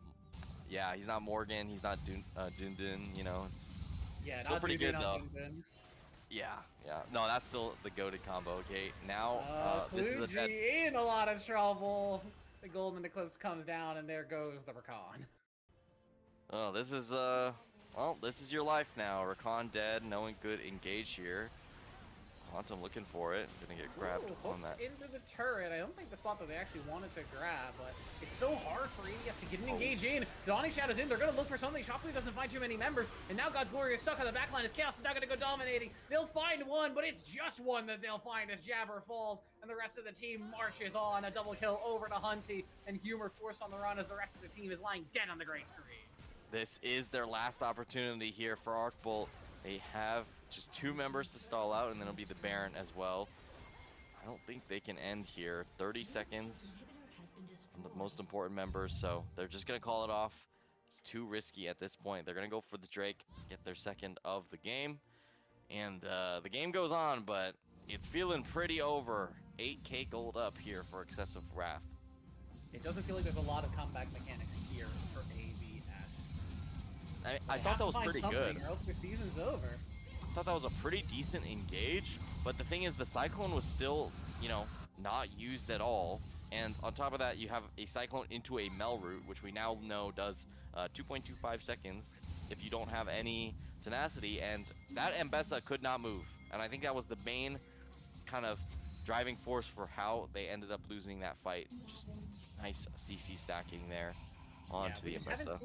Yeah, he's not Morgan. He's not Dundun. You know, it's still not pretty good though. Dundun. Yeah. No, that's still the goated combo. Okay, now this is in a lot of trouble. The Golden Eclipse comes down, and there goes the Rakan. Oh, this is well, this is your life now. Rakan dead. No one good engage here. Quantum looking for it. Gonna get grabbed on that. Into the turret. I don't think the spot that they actually wanted to grab, but it's so hard for ADS to get an engage in. Dawning Shadow's in. They're gonna look for something. Shockwave doesn't find too many members, and now God's Glory is stuck on the backline as Chaos is not gonna go dominating. They'll find one, but it's just one that they'll find as Jabber falls, and the rest of the team marches on. A double kill over to Hunty, and Humor forced on the run as the rest of the team is lying dead on the gray screen. This is their last opportunity here for Arcbolt. They have just 2 members to stall out, and then it'll be the Baron as well. I don't think they can end here. 30 seconds on the most important members, so they're just going to call it off. It's too risky at this point. They're going to go for the Drake, get their second of the game. And the game goes on, but it's feeling pretty over. 8k gold up here for Excessive Wrath. It doesn't feel like there's a lot of comeback mechanics here for AVS. I thought that was pretty good. Or else their season's over. I thought that was a pretty decent engage, but the thing is the Cyclone was still, you know, not used at all. And on top of that, you have a Cyclone into a Mel route, which we now know does 2.25 seconds if you don't have any tenacity, and that Mbessa could not move. And I think that was the main kind of driving force for how they ended up losing that fight. Just nice CC stacking there onto the Mbessa.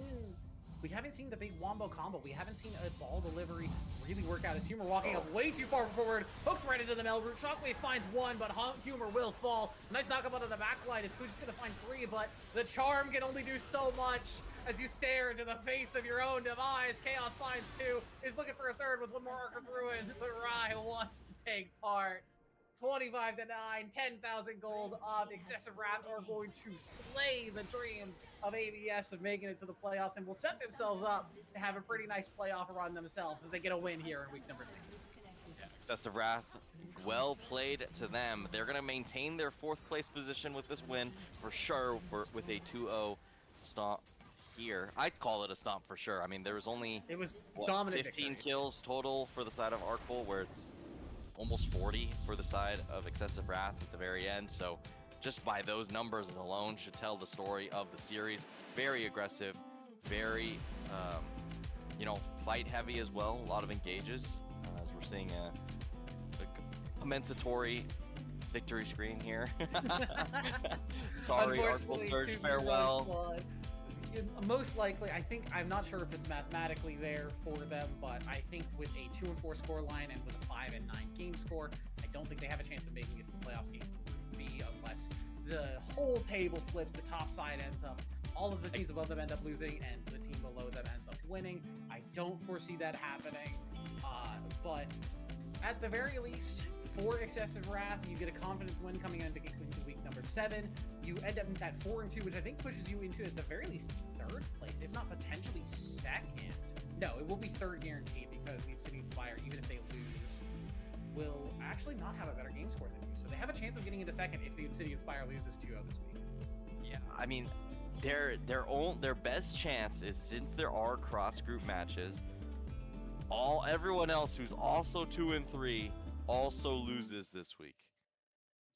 We haven't seen the big wombo combo. We haven't seen a ball delivery really work out. As Humor walking up way too far forward, hooked right into the Mel route. Shockwave finds one, but Humor will fall. Nice knock up onto the back line. Is just gonna find 3, but the charm can only do so much as you stare into the face of your own demise. Chaos finds 2, is looking for a 3rd with one more Arc of Ruin, but Rai wants to take part. 25 to 9, 10,000 gold of Excessive Wrath are going to slay the dreams of AVS of making it to the playoffs, and will set themselves up to have a pretty nice playoff run themselves as they get a win here in week number 6. Yeah, Excessive Wrath, well played to them. They're going to maintain their 4th place position with this win for sure, with a 2-0 stomp here. I'd call it a stomp for sure. I mean, there was only dominant 15 victories. kills total for the side of Arcbolt, where it's almost 40 for the side of Excessive Wrath at the very end. So just by those numbers alone should tell the story of the series. Very aggressive, very you know, fight heavy as well. A lot of engages as we're seeing a compensatory victory screen here. Sorry, Arcbolt Surge, farewell. Most likely, I'm not sure if it's mathematically there for them, but I think with a 2-4 score line and with a 5-9 game score, I don't think they have a chance of making it to the playoffs game 3 unless the whole table flips, the top side ends up, all of the teams above them end up losing, and the team below them ends up winning. I don't foresee that happening, but at the very least, for Excessive Wrath, you get a confidence win coming into week number 7. You end up at 4-2, which I think pushes you into, at the very least, 3rd place, if not potentially 2nd. No, it will be 3rd guaranteed, because Leap City Inspire, even if they lose, will actually not have a better game score than you. So they have a chance of getting into 2nd if Leap City Inspire loses 2-0 this week. Yeah, I mean, their best chance is, since there are cross-group matches, everyone else who's also 2-3 also loses this week.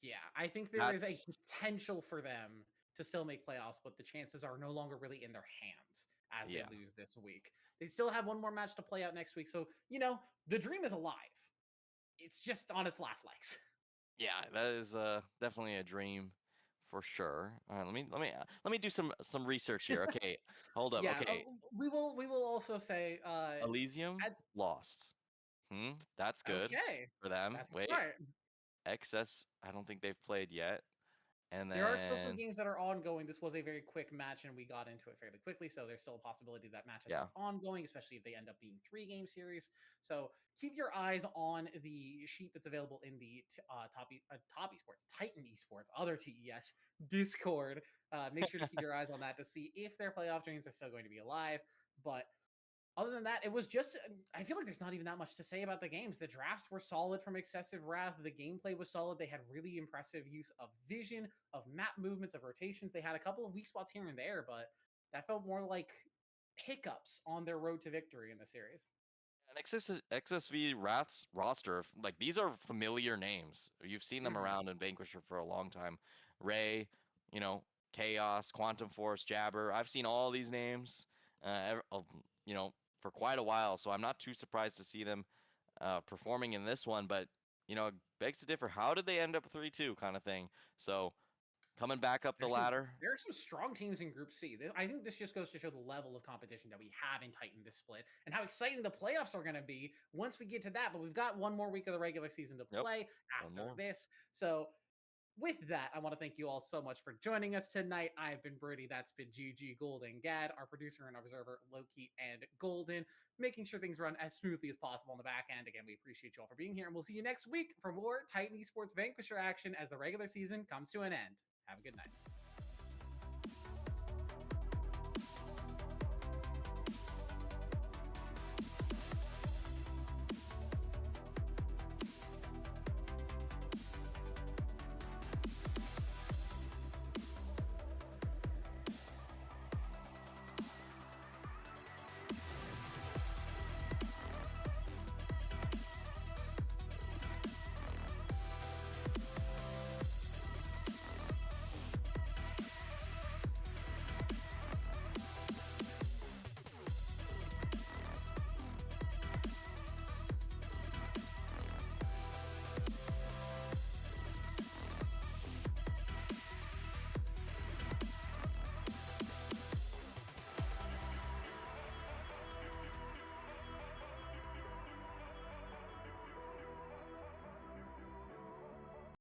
Yeah, I think there is a That's potential for them to still make playoffs, but the chances are no longer really in their hands as they yeah. lose this week. They still have one more match to play out next week, so the dream is alive. It's just on its last legs. Yeah, that is definitely a dream for sure. Let me do some research here. Okay, hold up. Yeah, Okay, we will also say Elysium at, lost. That's good okay, for them. that's a Wait, start. XS. I don't think they've played yet. And There are still some then games that are ongoing. This was a very quick match, and we got into it fairly quickly. So there's still a possibility that matches yeah, are ongoing, especially if they end up being 3 game series. So keep your eyes on the sheet that's available in the top esports, Titan esports, other TES Discord. Make sure to keep your eyes on that to see if their playoff dreams are still going to be alive. But other than that, it was just, I feel like there's not even that much to say about the games. The drafts were solid from Excessive Wrath. The gameplay was solid. They had really impressive use of vision, of map movements, of rotations. They had a couple of weak spots here and there, but that felt more like hiccups on their road to victory in the series. and XSV Wrath's roster, like these are familiar names. You've seen them Hmm. around in Vanquisher for a long time. Ray, you know, Chaos, Quantum Force, Jabber. I've seen all these names, you know, for quite a while. So I'm not too surprised to see them performing in this one. But it begs to differ. How did they end up 3-2 kind of thing? So coming back up the There's some ladder. there are some strong teams in Group C. I think this just goes to show the level of competition that we have in Titan this split and how exciting the playoffs are going to be once we get to that. But we've got one more week of the regular season to Yep, play one after more. this. So with that, I want to thank you all so much for joining us tonight. I've been Brady. That's been GG, Golden, Gad, our producer and observer, Loki, and Golden, making sure things run as smoothly as possible on the back end. Again, we appreciate you all for being here, and we'll see you next week for more Titan Esports Vanquisher action as the regular season comes to an end. Have a good night.